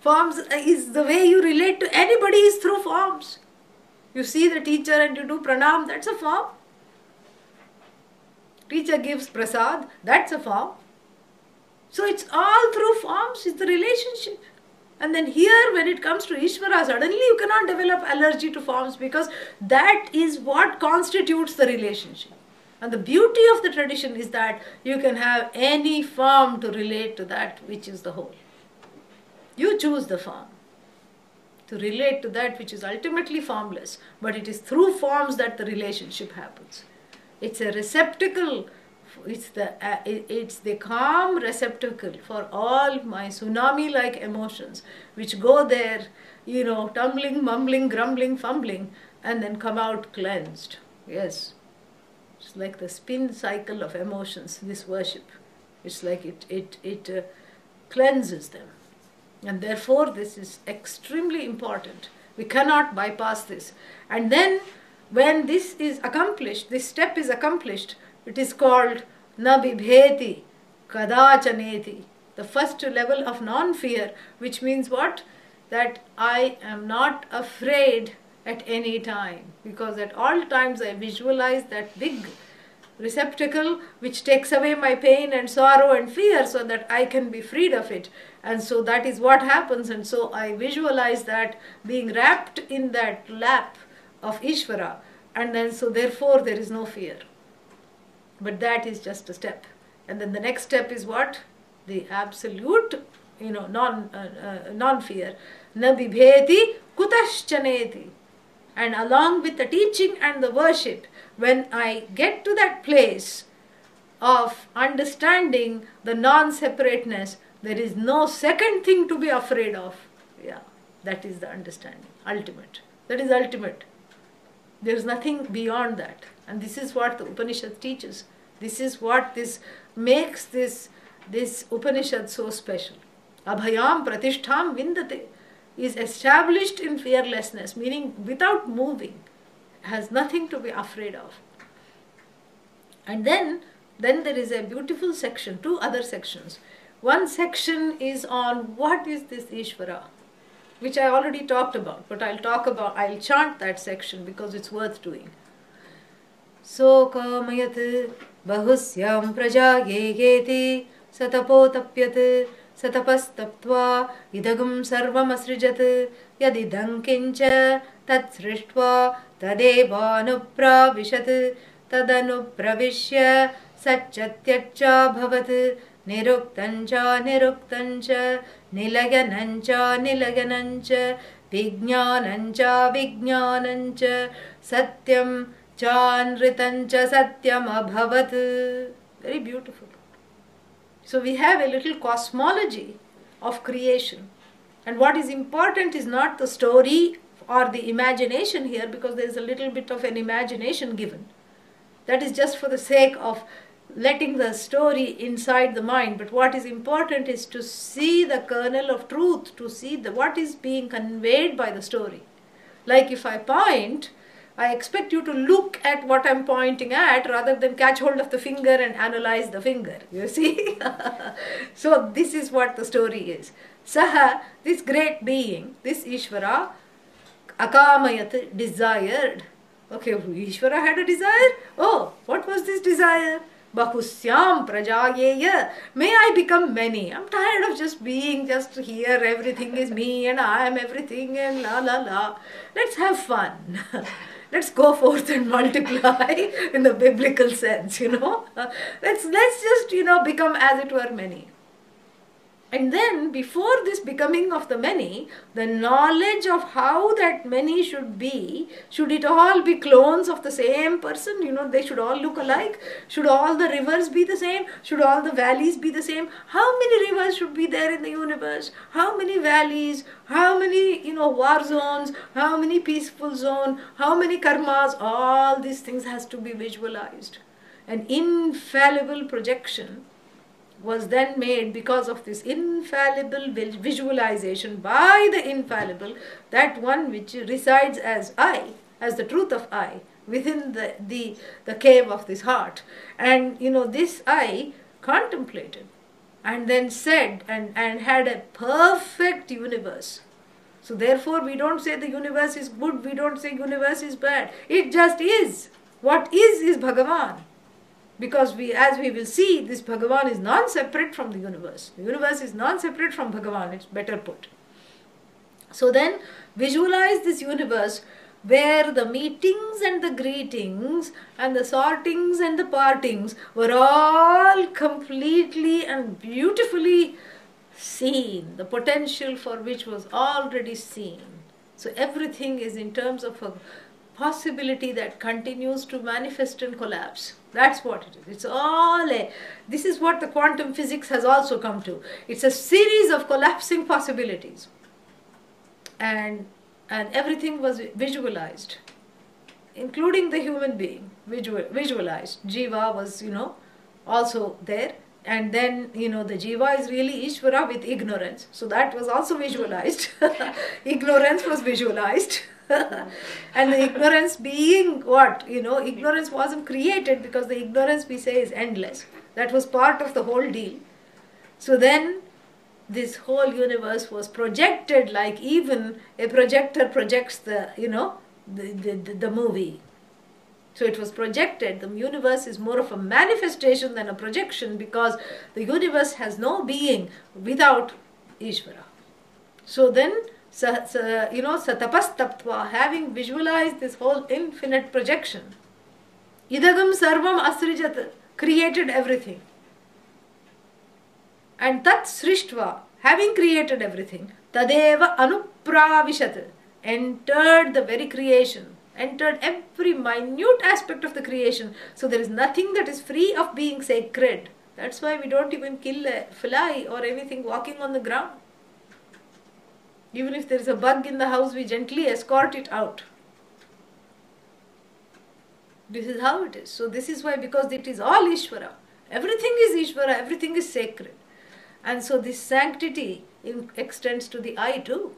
Forms is the way you relate to anybody is through forms. You see the teacher and you do pranam, that's a form. Teacher gives prasad, that's a form. So it's all through forms, it's the relationship. And then here when it comes to Ishvara, suddenly you cannot develop allergy to forms because that is what constitutes the relationship. And the beauty of the tradition is that you can have any form to relate to that which is the whole. You choose the form to relate to that which is ultimately formless, but it is through forms that the relationship happens. It's a receptacle, it's the calm receptacle for all my tsunami-like emotions which go there, you know, tumbling, mumbling, grumbling, fumbling, and then come out cleansed. Yes. It's like the spin cycle of emotions, this worship. It's like it cleanses them. And therefore this is extremely important. We cannot bypass this. And then when this is accomplished, this step is accomplished, it is called na bibheti kadachaneti. The first level of non-fear, which means what? That I am not afraid at any time, because at all times I visualize that big receptacle which takes away my pain and sorrow and fear so that I can be freed of it. And so that is what happens, and so I visualize that being wrapped in that lap of Ishvara, and then so therefore there is no fear. But that is just a step. And then the next step is what? The absolute, non-fear. Na bibheti kutaschaneti. And along with the teaching and the worship, when I get to that place of understanding the non-separateness, there is no second thing to be afraid of. Yeah, that is the understanding. Ultimate. That is ultimate. There is nothing beyond that. And this is what the Upanishad teaches. This is what this makes this Upanishad so special. Abhayam pratishtham vindate is established in fearlessness, meaning without moving, has nothing to be afraid of. And then there is a beautiful section, two other sections. One section is on what is this Ishvara, which I already talked about, but I'll chant that section because it's worth doing. So kamayat bahusyam praja yegeti satapotapyat satapastaptva idagam sarvam asrijat yadidam kincha tat srishtva tadevanupravishat tadanupravishya satchatyaccha bhavat niruktancha niruktancha nilayanancha nilayanancha vijnanancha vijnanancha satyam chanritancha satyam abhavat. Very beautiful. So we have a little cosmology of creation. And what is important is not the story or the imagination here, because there is a little bit of an imagination given. That is just for the sake of letting the story inside the mind. But what is important is to see the kernel of truth, to see what is being conveyed by the story. Like if I point, I expect you to look at what I'm pointing at rather than catch hold of the finger and analyze the finger. You see? So this is what the story is. Saha, this great being, this Ishvara, akamayat, desired. Okay, Ishvara had a desire? Oh, what was this desire? Bahusyam prajayeya. May I become many. I'm tired of just being just here, everything is me and I am everything and la la la. Let's have fun. Let's go forth and multiply in the biblical sense, Let's just, become as it were many. And then before this becoming of the many, the knowledge of how that many should be, should it all be clones of the same person? They should all look alike? Should all the rivers be the same? Should all the valleys be the same? How many rivers should be there in the universe? How many valleys? How many, war zones? How many peaceful zones? How many karmas? All these things has to be visualized. An infallible projection was then made because of this infallible visualization by the infallible, that one which resides as I, as the truth of I, within the cave of this heart. And this I contemplated and then said and had a perfect universe. So therefore we don't say the universe is good, we don't say universe is bad. It just is. What is Bhagavan. Because as we will see, this Bhagavan is non-separate from the universe. The universe is non-separate from Bhagavan, it's better put. So then, visualize this universe where the meetings and the greetings and the sortings and the partings were all completely and beautifully seen. The potential for which was already seen. So everything is in terms of a possibility that continues to manifest and collapse. That's what it is. It's all this is what the quantum physics has also come to. It's a series of collapsing possibilities. And everything was visualized including the human being, visualized. Jiva was, also there. And then, the Jiva is really Ishvara with ignorance. So that was also visualized. Ignorance was visualized. And the ignorance being what? Ignorance wasn't created because the ignorance, we say, is endless. That was part of the whole deal. So then, this whole universe was projected like even a projector projects the movie. So it was projected. The universe is more of a manifestation than a projection because the universe has no being without Ishvara. So then, satapastaptva, having visualized this whole infinite projection, idagam sarvam asrijat, created everything. And tat srishtva, having created everything, tadeva anupravishat, entered the very creation, entered every minute aspect of the creation. So there is nothing that is free of being sacred. That's why we don't even kill a fly or anything walking on the ground. Even if there is a bug in the house, we gently escort it out. This is how it is. So this is why, because it is all Ishvara. Everything is Ishvara, everything is sacred. And so this sanctity extends to the eye too.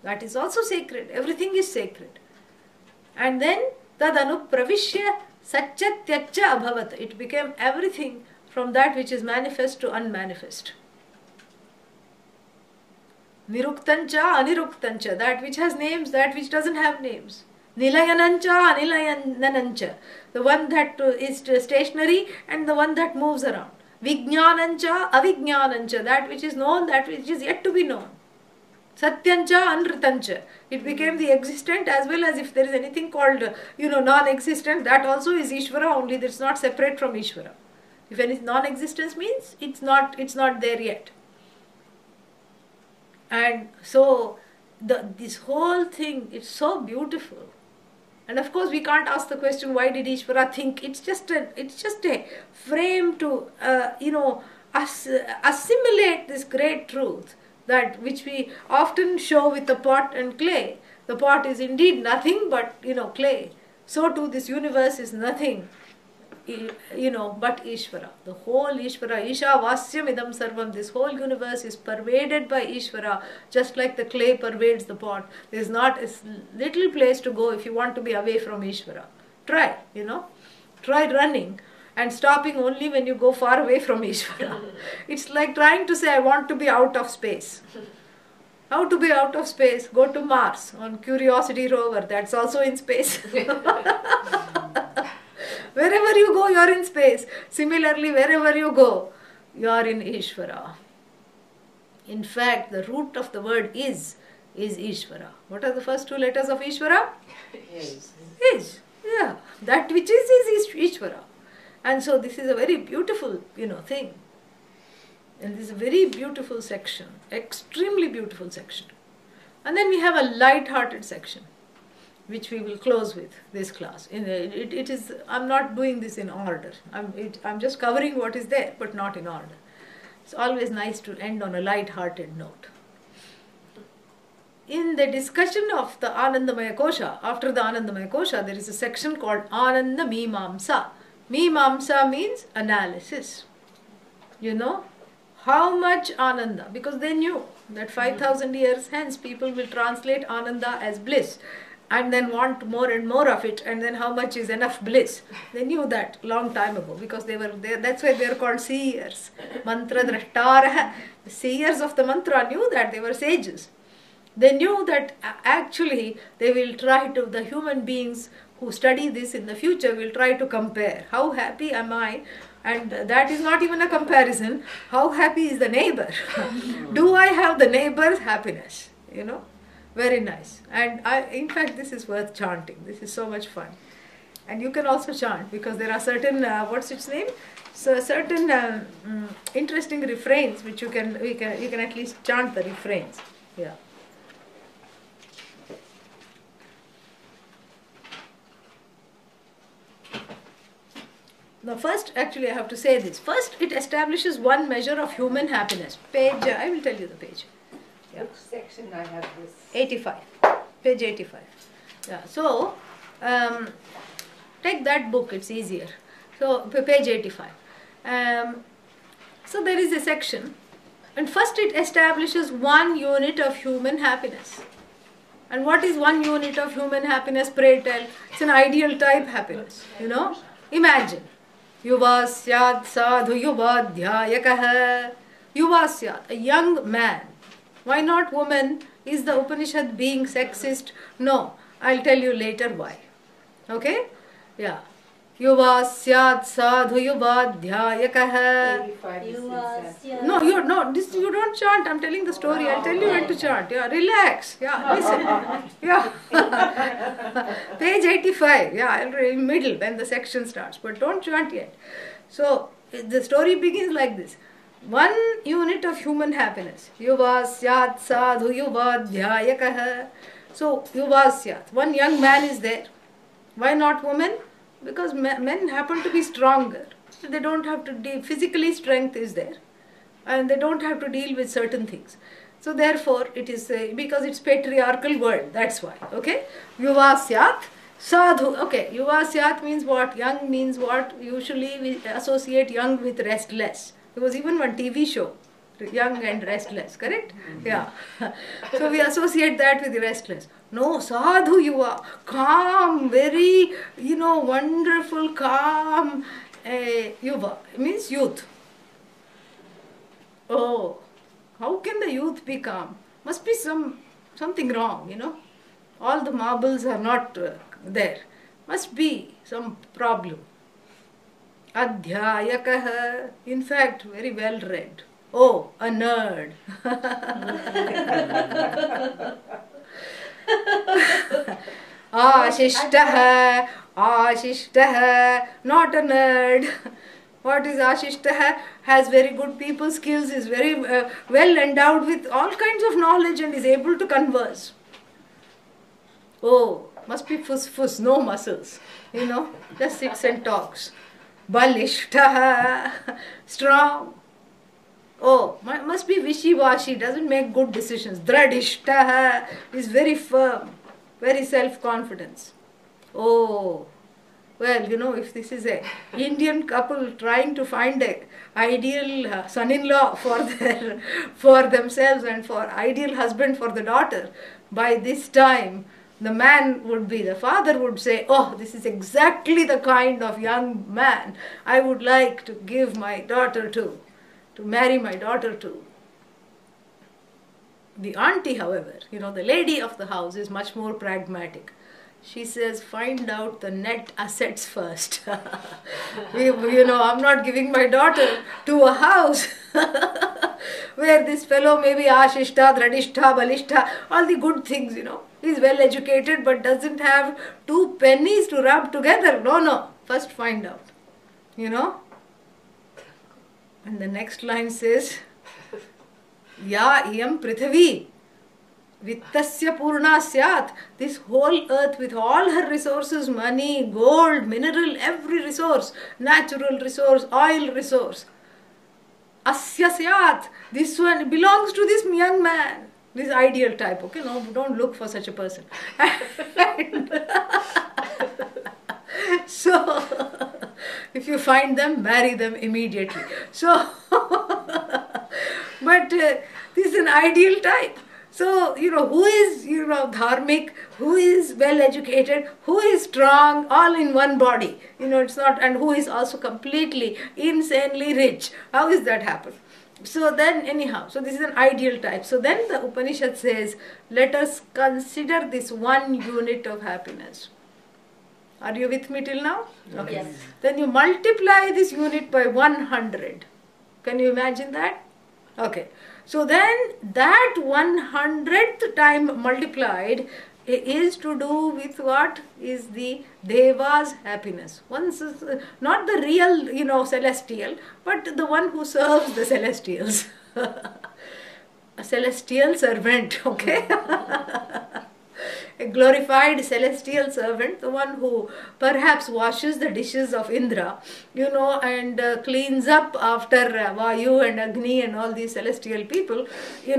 That is also sacred. Everything is sacred. And then tadanu pravishya satyatyaccha abhavat. It became everything from that which is manifest to unmanifest. Niruktancha aniruktancha. That which has names, that which doesn't have names. Nilayanancha anilayanancha. The one that is stationary and the one that moves around. Vijnanancha avijnanancha. That which is known, that which is yet to be known. Satyancha anritancha. It became the existent as well as if there is anything called, non-existent, that also is Ishvara, only it's not separate from Ishvara. If any non-existence means it's not there yet. And so this whole thing, it's so beautiful. And of course we can't ask the question, why did Ishvara think? It's just a frame to, assimilate this great truth, that which we often show with the pot and clay. The pot is indeed nothing but, clay. So too this universe is nothing, but Ishvara. The whole Ishvara, Isha Vasyam idam sarvam, this whole universe is pervaded by Ishvara, just like the clay pervades the pot. There is not a little place to go if you want to be away from Ishvara. Try, try running and stopping only when you go far away from Ishvara. It's like trying to say, I want to be out of space. How to be out of space? Go to Mars on Curiosity rover, that's also in space. Wherever you go, you are in space. Similarly, wherever you go, you are in Ishvara. In fact, the root of the word is Ishvara. What are the first two letters of Ishvara? Is. Yeah. That which is Ishvara. And so this is a very beautiful, thing. And this is a very beautiful section. Extremely beautiful section. And then we have a light-hearted section, which we will close with this class. I'm not doing this in order. I'm just covering what is there, but not in order. It's always nice to end on a light-hearted note. In the discussion of the Anandamaya Kosha, after the Anandamaya Kosha, there is a section called Ananda Mimamsa. Mimamsa means analysis. How much Ananda? Because they knew that 5,000 years hence people will translate Ananda as bliss and then want more and more of it, and then how much is enough bliss. They knew that long time ago because they were there. That's why they are called seers. Mantra drashtaraha. The seers of the mantra knew that. They were sages. They knew that actually they will try to, the human beings who study this in the future will try to compare. How happy am I? And that is not even a comparison. How happy is the neighbor? Do I have the neighbor's happiness? Very nice. And in fact, this is worth chanting. This is so much fun. And you can also chant because there are certain, what's its name? So certain interesting refrains which you can at least chant the refrains. Yeah. Now first, actually I have to say this. First, it establishes one measure of human happiness. Page, I will tell you the page. Yeah. Which section I have this? 85. Page 85. Yeah. So, Take that book, it's easier. So, page 85. So, there is a section, and first it establishes one unit of human happiness. And what is one unit of human happiness, pray tell? It's an ideal type happiness, you know. Imagine, yuva syat sadhu yuva dhyayakah. Yuva syat, a young man. Why not woman? Is the Upanishad being sexist? No, I'll tell you later why. Okay? Yeah. Yuva syat sadhu yuva dhyayakah. No, you don't chant. I'm telling the story. I'll tell you when to chant. Yeah, relax. Yeah, listen. Yeah. Page 85. Yeah, I'll read in middle when the section starts. But don't chant yet. So, the story begins like this. One unit of human happiness. Yuva syat sadhu yuva dhyayakah. So, yuva syat. One young man is there. Why not women? Because men happen to be stronger. They don't have to deal, physically strength is there. And they don't have to deal with certain things. So therefore, it is, because it's patriarchal world, that's why. Okay? Yuva syat, sadhu. Okay, yuva syat means what? Young means what? Usually we associate young with restless. There was even one TV show, Young and Restless, correct? Yeah. So we associate that with restless. No, sadhu yuva, calm, very, wonderful, calm yuva. It means youth. Oh, how can the youth be calm? Must be something wrong, All the marbles are not there. Must be some problem. Adhyayakah, in fact, very well read. Oh, a nerd. Ashishtaha, not a nerd. What is ashishtaha? Has very good people skills, is very well endowed with all kinds of knowledge and is able to converse. Oh, must be fuss, no muscles, just sits and talks. Balishtaha, strong. Oh, must be wishy-washy, doesn't make good decisions. Dradishtaha is very firm, very self-confidence. Oh, well, if this is a Indian couple trying to find a ideal son-in-law for themselves and for ideal husband for the daughter, by this time, the father would say, oh, this is exactly the kind of young man I would like to give my daughter to marry my daughter to. The auntie, however, the lady of the house is much more pragmatic. She says, find out the net assets first. I'm not giving my daughter to a house where this fellow may be ashishta, dradishta, balishta, all the good things, He's well educated but doesn't have 2 pennies to rub together. No. First find out. And the next line says, Ya iyam prithavi vittasya purna syat. This whole earth with all her resources, money, gold, mineral, every resource, natural resource, oil resource. Asya syat. This one belongs to this young man. This ideal type, okay? No, don't look for such a person. So, if you find them, marry them immediately. So, but this is an ideal type. So, who is, dharmic, who is well educated, who is strong, all in one body. It's not, and who is also completely, insanely rich. How is that happen? So then anyhow, so this is an ideal type. So then the Upanishad says, let us consider this one unit of happiness. Are you with me till now? Okay. Yes. Then you multiply this unit by 100. Can you imagine that? Okay. So then that 100th time multiplied is to do with what is the Deva's happiness. Once not the real, celestial, but the one who serves the celestials. A celestial servant, okay? A glorified celestial servant, the one who perhaps washes the dishes of Indra, and cleans up after Vayu and Agni and all these celestial people. He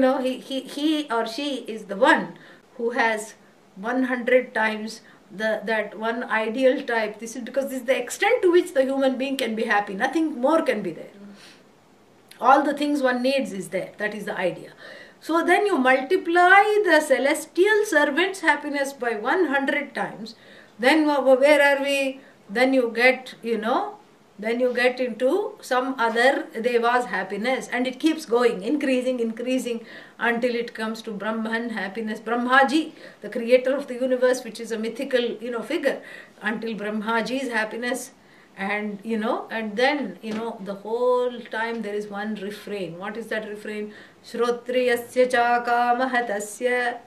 or she is the one who has 100 times that one ideal type. This is because this is the extent to which the human being can be happy. Nothing more can be there. All the things one needs is there. That is the idea. So then you multiply the celestial servant's happiness by 100 times. Then where are we? Then you get, then you get into some other deva's happiness, and it keeps going, increasing until it comes to Brahman happiness. Brahmaji, the creator of the universe, which is a mythical, figure, until Brahmaji's happiness. And and then the whole time there is one refrain. What is that refrain? Shrotriyasya cha kamahatasya.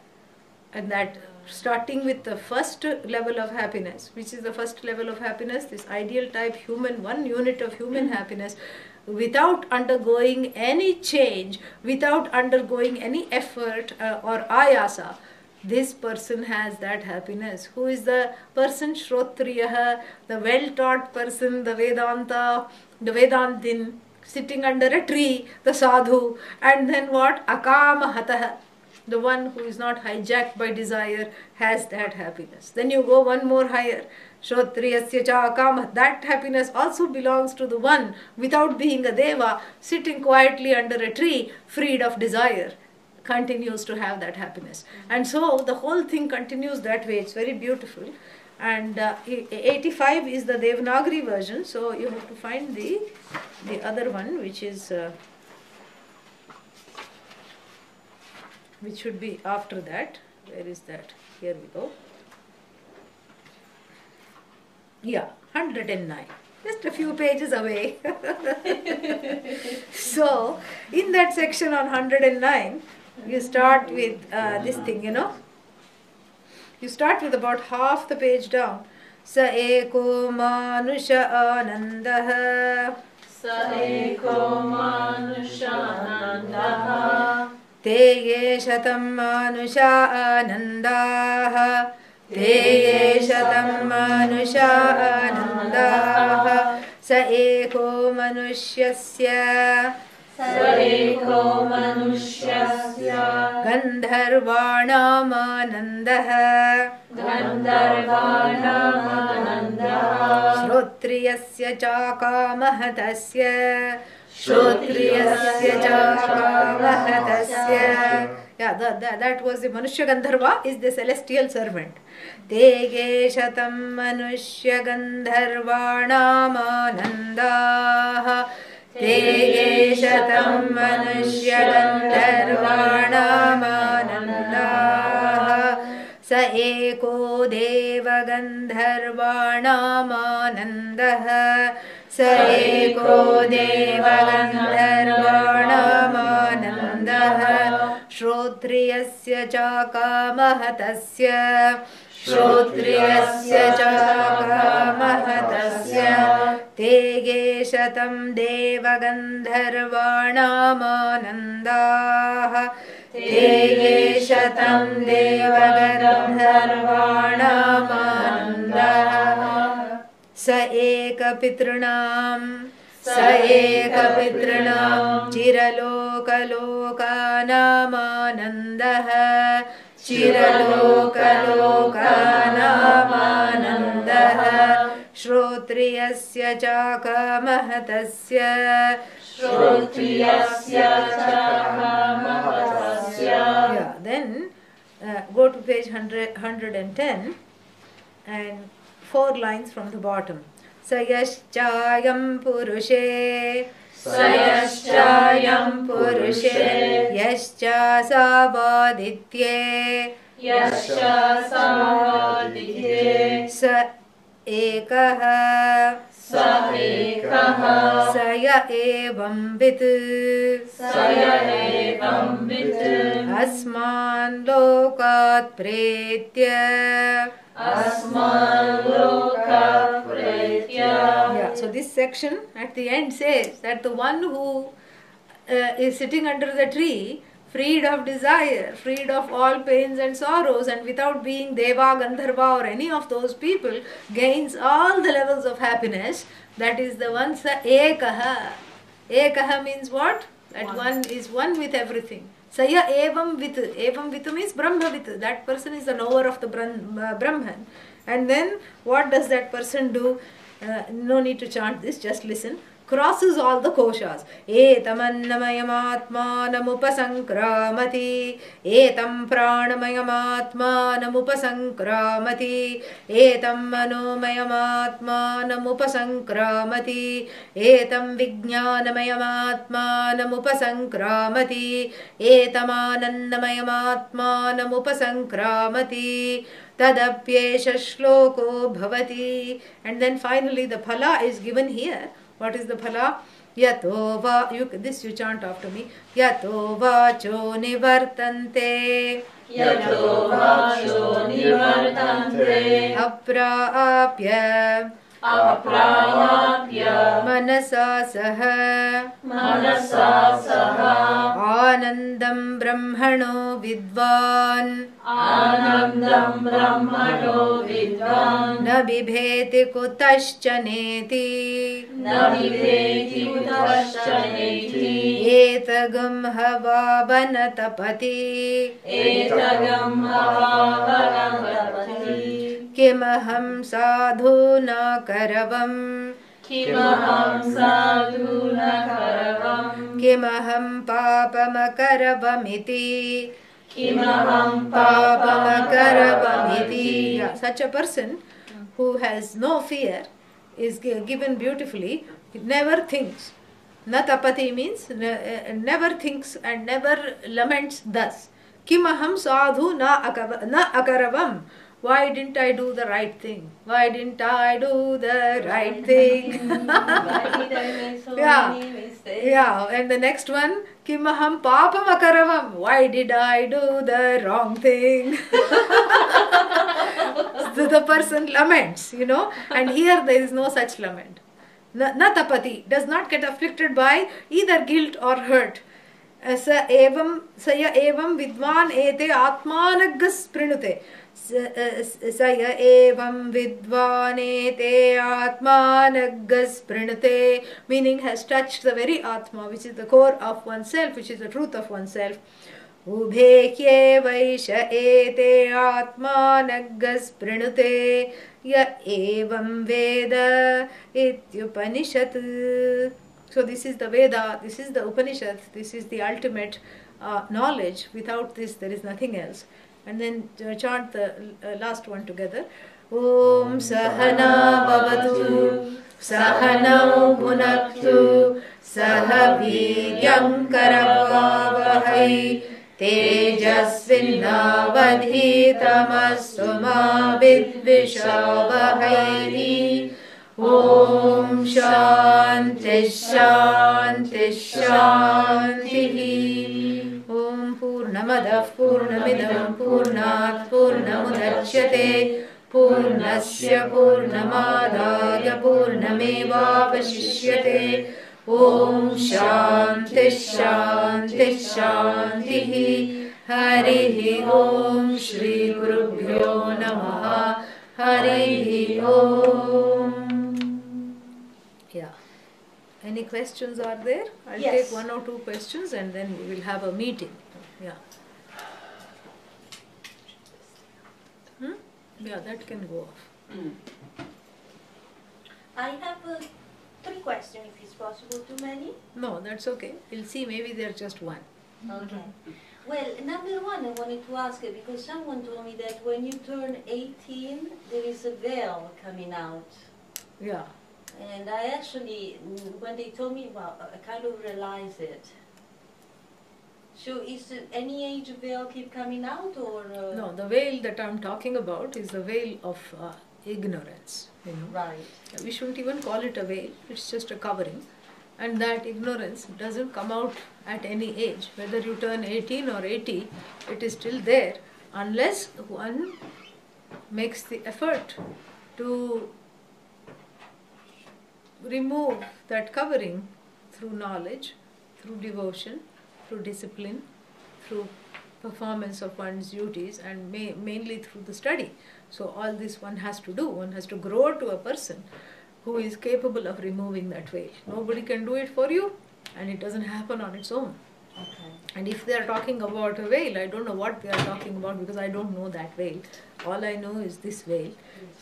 And that starting with the first level of happiness. Which is the first level of happiness? This ideal type human, one unit of human happiness, without undergoing any change, without undergoing any effort or ayasa. This person has that happiness. Who is the person? Shrotriyaha, the well-taught person, the Vedanta, the Vedantin, sitting under a tree, the sadhu. And then what? Akamahataha, the one who is not hijacked by desire, has that happiness. Then you go one more higher. Shrotriyasya cha akama. That happiness also belongs to the one without being a deva, sitting quietly under a tree, freed of desire, continues to have that happiness. And so the whole thing continues that way. It's very beautiful. And 85 is the Devanagari version, so you have to find the other one, which is which should be after that. Where is that? Here we go. Yeah, 109. Just a few pages away. So in that section on 109, you start with this thing, You start with about half the page down. Sa eko manusha anandaha. Sa eko manusha anandaha. Te ye shatam manusha anandaha. Te ye shatam manusha anandaha. Sa eko manusyasya. Sareko manusyasya Gandharvanam anandaha. Gandharvanam anandaha. Shrotriyasya cha kamahatasya. Shrotriyasya cha kamahatasya. Yeah, that was the Manushya Gandharva, is the celestial servant. Te shatam manushya gandharvanam anandaha. Te shatam manushya gandharvanam anandaha. Sa eko deva gandharvanam anandaha. Sa eko deva gandharvanam anandaha. Shrotriyasya cha kamahatasya. Shrotriyasya cha kamahatasya. Te shatam deva gandharvanam anandaha. Te shatam deva gandharvanam anandaha. Sa eka pitranam. Sa eka pitranam. Chiraloka-lokanam anandaha. Chiraloka-lokanam anandaha. Shrotriyasya cha kamahatasya. Shrotriyasya cha kamahatasya. Yeah, then go to page 110 and 4 lines from the bottom. Sayaschayam purushe. Sayaschayam purushe. Yascha savaditye. Yascha savaditye. Sa ekaha. Sa ekaha. Saya evam vit. Saya evam vit. Asman lokat pretya. Asman lokat pretya. Yeah, so this section at the end says that the one who is sitting under the tree, freed of desire, freed of all pains and sorrows, and without being Deva, Gandharva or any of those people, gains all the levels of happiness. That is the one, sa ekaha. Ekaha means what? That one is one with everything. Saya evam vitu means Brahma vitu. That person is the knower of the Brahman. And then what does that person do? No need to chant this, just listen. Crosses all the koshas. Etamannamayamatmanamupasangramati. Etam pranamayamatmanamupasangramati. Etam manomayamatmanamupasangramati. Etam vijnanamayamatmanamupasangramati. Etamanandamayamatmanamupasangramati. Tadapyesha shloko bhavati. And then finally the phala is given here. What is the phala? Yato va, this you chant after me. Yato vacho nivartante. Yato vacho nivartante. Aprapya. Aprayapya. Manasa saha. Manasa saha. Anandam brahmano vidvan. Anandam brahmano vidvan. Na bibheti kutaschaneti. Na viveti utaschaneti. Etagam havavanatapati. Etagam havavanatapati. Kimaham sadhuna karavam. Kimaham sadhuna karavam. Kimaham papamakaravamiti. Kimaham Papamakaravamiti. Yeah, such a person who has no fear is given beautifully. He never thinks. Natapati means never thinks and never laments thus. Kimaham sadhu na akaravam. Why didn't I do the right thing? Why didn't I do the right thing? Why did I make so Yeah. many mistakes? Yeah, and the next one, Kimaham papam akaravam. Why did I do the wrong thing? The person laments, and here there is no such lament. Natapati does not get afflicted by either guilt or hurt. Saya evam vidvan ete atmanaggas prinute. Saya evam vidvanete atmanaggas prinute, meaning has touched the very Atma, which is the core of oneself, which is the truth of oneself. Ubhekye vaisha ete atmanaggas prinute ya evam veda ityupanishat. So this is the Veda, this is the Upanishad, this is the ultimate knowledge. Without this there is nothing else. And then chant the last one together. Om Sahana Bhavatu Sahanau Bhunaktu Saha Vidyam Karavavahai Tejasvinnavadhitamastu ma vidvishavahai. Om Shanti Shanti Shanti. Om Purnamadav Purnamidam Purnat Purnamudachyate Purnasya Purnamadaya Purnamevavashishyate. Om Shanti Shanti Shanti. Harihi Om Shri Gurubhyo Namaha. Harihi Om. Yeah. Any questions are there? I'll Yes. take one or two questions and then we will have a meeting. Yeah. Yeah, that can go off. I have 3 questions, if it's possible. Too many? No, that's okay. We'll see. Maybe they're just one. Okay. Well, number one, I wanted to ask you because someone told me that when you turn 18, there is a veil coming out. Yeah. And I actually, when they told me, well, I kind of realized it. So is it any age veil keep coming out or? No, the veil that I'm talking about is the veil of ignorance. Right. We shouldn't even call it a veil. It's just a covering. And that ignorance doesn't come out at any age. Whether you turn 18 or 80, it is still there unless one makes the effort to remove that covering through knowledge, through devotion, through discipline, through performance of one's duties, and mainly through the study. So all this one has to do. One has to grow to a person who is capable of removing that veil. Nobody can do it for you, and it doesn't happen on its own. Okay. And if they are talking about a whale, I don't know what they are talking about because I don't know that whale. All I know is this whale.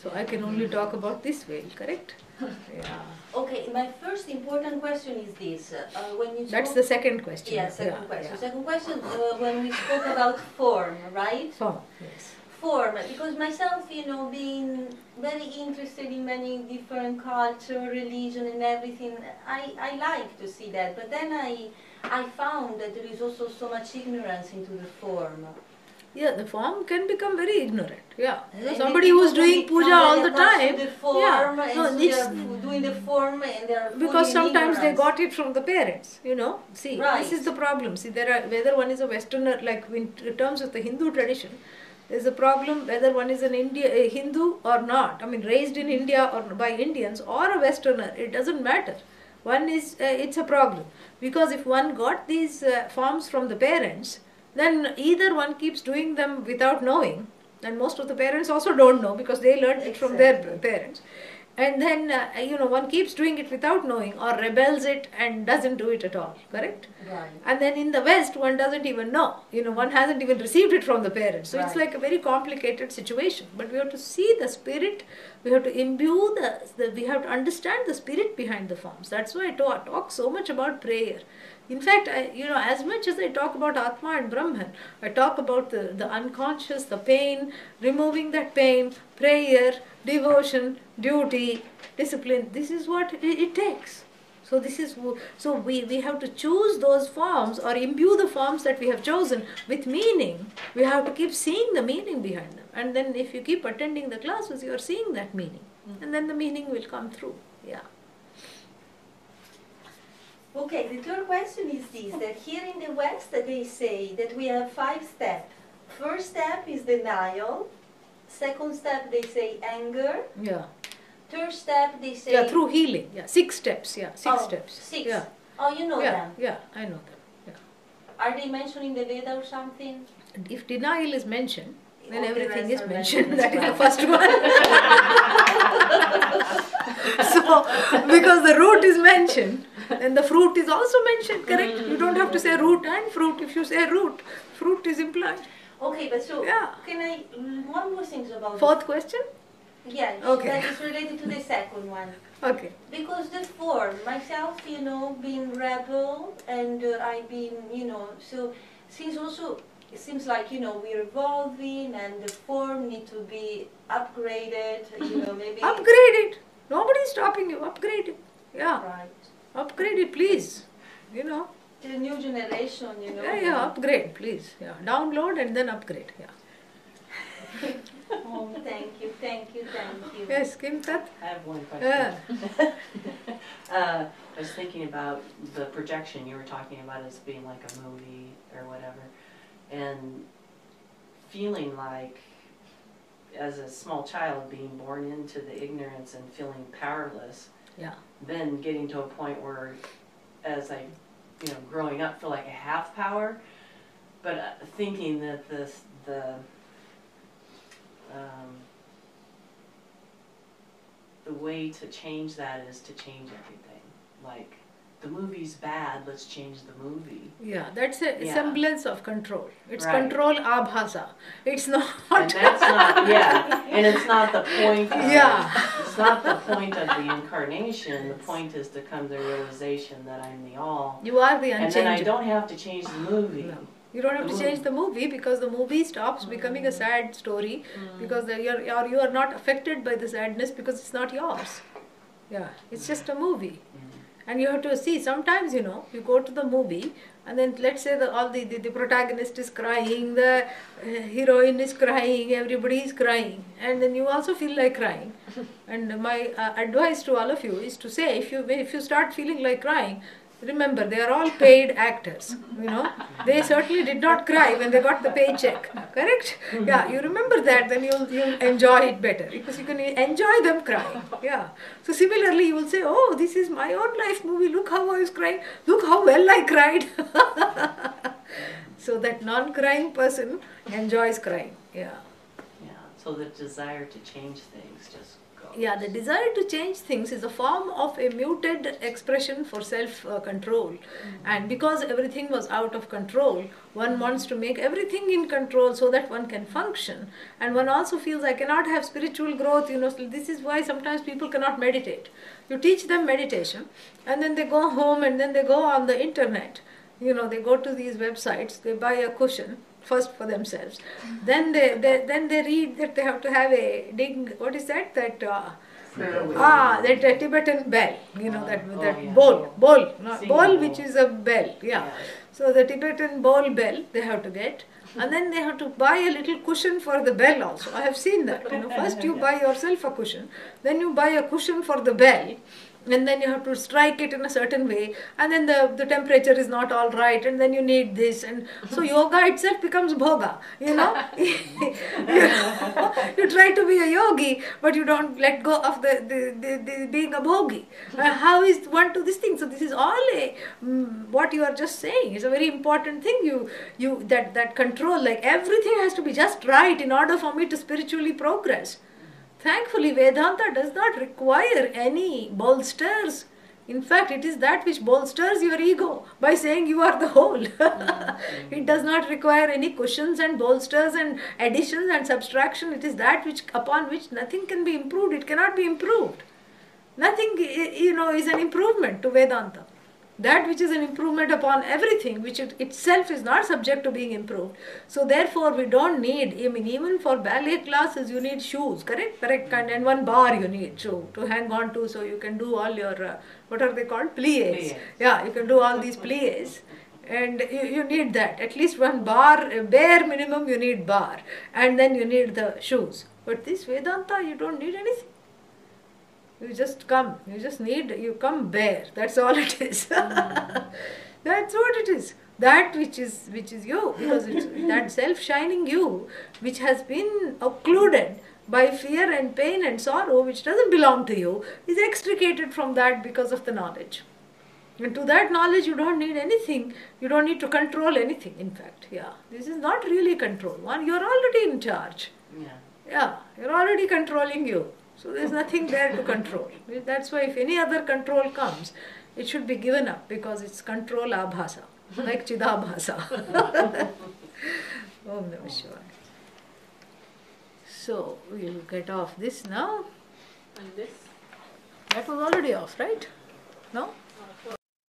So I can only talk about this whale, correct? Yeah. Okay, my first important question is this. When you That's spoke- the second question. Yeah, second question. Yeah. Second question, when we spoke about form, right? Form, yes. Form, because myself, being very interested in many different culture, religion and everything, I like to see that. But then I found that there is also so much ignorance into the form. Yeah, the form can become very ignorant. Yeah. And Somebody the who's people doing become puja all very the attached time. to the form, Yeah. and No, so they are doing the form and they are fully because in sometimes they ignorance. got it from the parents, See, Right. this is the problem. See, there are, whether one is a Westerner, like in terms of the Hindu tradition, there's a problem whether one is a Hindu or not. I mean, raised in India or by Indians or a Westerner, it doesn't matter. One is, it's a problem. Because if one got these forms from the parents, then either one keeps doing them without knowing, and most of the parents also don't know because they learned it from their parents. And then, one keeps doing it without knowing or rebels it and doesn't do it at all, correct? Right. And then in the West, one doesn't even know. One hasn't even received it from the parents. So it's Right. like a very complicated situation. But we have to see the spirit, we have to imbue we have to understand the spirit behind the forms. That's why I talk so much about prayer. In fact, as much as I talk about Atma and Brahman, I talk about the unconscious, the pain, removing that pain, prayer, devotion, duty, discipline. This is what it takes. So we have to choose those forms or imbue the forms that we have chosen with meaning. We have to keep seeing the meaning behind them. And then if you keep attending the classes, you are seeing that meaning. And then the meaning will come through. Yeah. Okay, the third question is this, that here in the West they say that we have 5 steps. First step is denial. Second step they say anger. Yeah. Third step they say... Yeah, through healing. Yeah, 6 steps. Yeah, 6 steps. 6. Yeah. Oh, you know them. Yeah, I know them. Yeah. Are they mentioned in the Veda or something? If denial is mentioned, then All the everything rest is are mentioned. mentioned That as is the well. first one. So, because the root is mentioned, then the fruit is also mentioned, correct? You don't have to say root and fruit. If you say root, fruit is implied. Okay, but so, Yeah. can I... One more thing about... Fourth question? Yeah, Okay. that is related to the second one. Okay. Because the form, myself, being rebel, and I've been, so since also it seems like, we're evolving and the form need to be upgraded, maybe... Upgrade it. Nobody is stopping you. Upgrade it. Yeah. Right. Upgrade it, please. To the new generation, Yeah, upgrade, please. Yeah. Download and then upgrade. Yeah. Oh, thank you. Yes, Kim Tat? I have one Yeah. question. I was thinking about the projection you were talking about as being like a movie or whatever, and feeling like, as a small child, being born into the ignorance and feeling powerless, Yeah. then getting to a point where, as I, growing up, feel like I have power, but thinking that the way to change that is to change everything. Like, the movie's bad, let's change the movie. Yeah, that's a Yeah. semblance of control. It's Right. control abhasa. It's not. And that's not, and it's not the point of, Yeah. it's not the point of the incarnation. The point is to come to the realization that I'm the all. You are the And then I unchangeable. don't have to change the movie. No. You don't have to change the movie because the movie stops becoming a sad story because you are not affected by the sadness because it's not yours. Yeah, it's just a movie. And you have to see, sometimes, you go to the movie and then let's say the protagonist is crying, the heroine is crying, everybody is crying, and then you also feel like crying. And my advice to all of you is to say, if you start feeling like crying, remember, they are all paid actors, They certainly did not cry when they got the paycheck, correct? Yeah, you remember that, then you'll enjoy it better because you can enjoy them crying. Yeah. So similarly, you will say, oh, this is my own life movie. Look how I was crying. Look how well I cried. So that non-crying person enjoys crying. Yeah. Yeah. So the desire to change things just Yeah, the desire to change things is a form of a muted expression for self-control. And because everything was out of control, one wants to make everything in control so that one can function. And one also feels, I cannot have spiritual growth, so this is why sometimes people cannot meditate. You teach them meditation, and then they go home and then they go on the internet. They go to these websites, they buy a cushion, first for themselves. Then they read that they have to have a what is that? That Tibetan bell. Bowl, bowl which is a bell. Yeah. So the Tibetan bowl bell they have to get, and then they have to buy a little cushion for the bell also. I have seen that. First you buy yourself a cushion, then you buy a cushion for the bell. And then you have to strike it in a certain way, and then the temperature is not all right, and then you need this, and so yoga itself becomes bhoga. You try to be a yogi, but you don't let go of the being a bhogi. How is one to this thing? So this is all what you are just saying is a very important thing. That control, like everything has to be just right in order for me to spiritually progress. Thankfully, Vedanta does not require any bolsters. In fact, it is that which bolsters your ego by saying you are the whole. It does not require any cushions and bolsters and additions and subtraction. It is that upon which nothing can be improved. It cannot be improved. Nothing, is an improvement to Vedanta. That which is an improvement upon everything, which itself is not subject to being improved. So therefore we don't need, even for ballet classes you need shoes, correct? And one bar you need to hang on to, so you can do all your, what are they called? Plies. Yeah, you can do all these plies. And you need that. At least one bar, bare minimum you need bar. And then you need the shoes. But this Vedanta, you don't need anything. You just come, you come bare, that's all it is. That's what it is. That which is you, because it's that self-shining you, which has been occluded by fear and pain and sorrow, which doesn't belong to you, is extricated from that because of the knowledge. And to that knowledge you don't need anything, you don't need to control anything, in fact. Yeah, this is not really control. You're already in charge. Yeah, you're already controlling you. So there's nothing there to control. That's why if any other control comes, it should be given up, because it's control abhasa, like chidabhasa. Om Namah Shivaya. So we'll get off this now. And this? That was already off, right? No?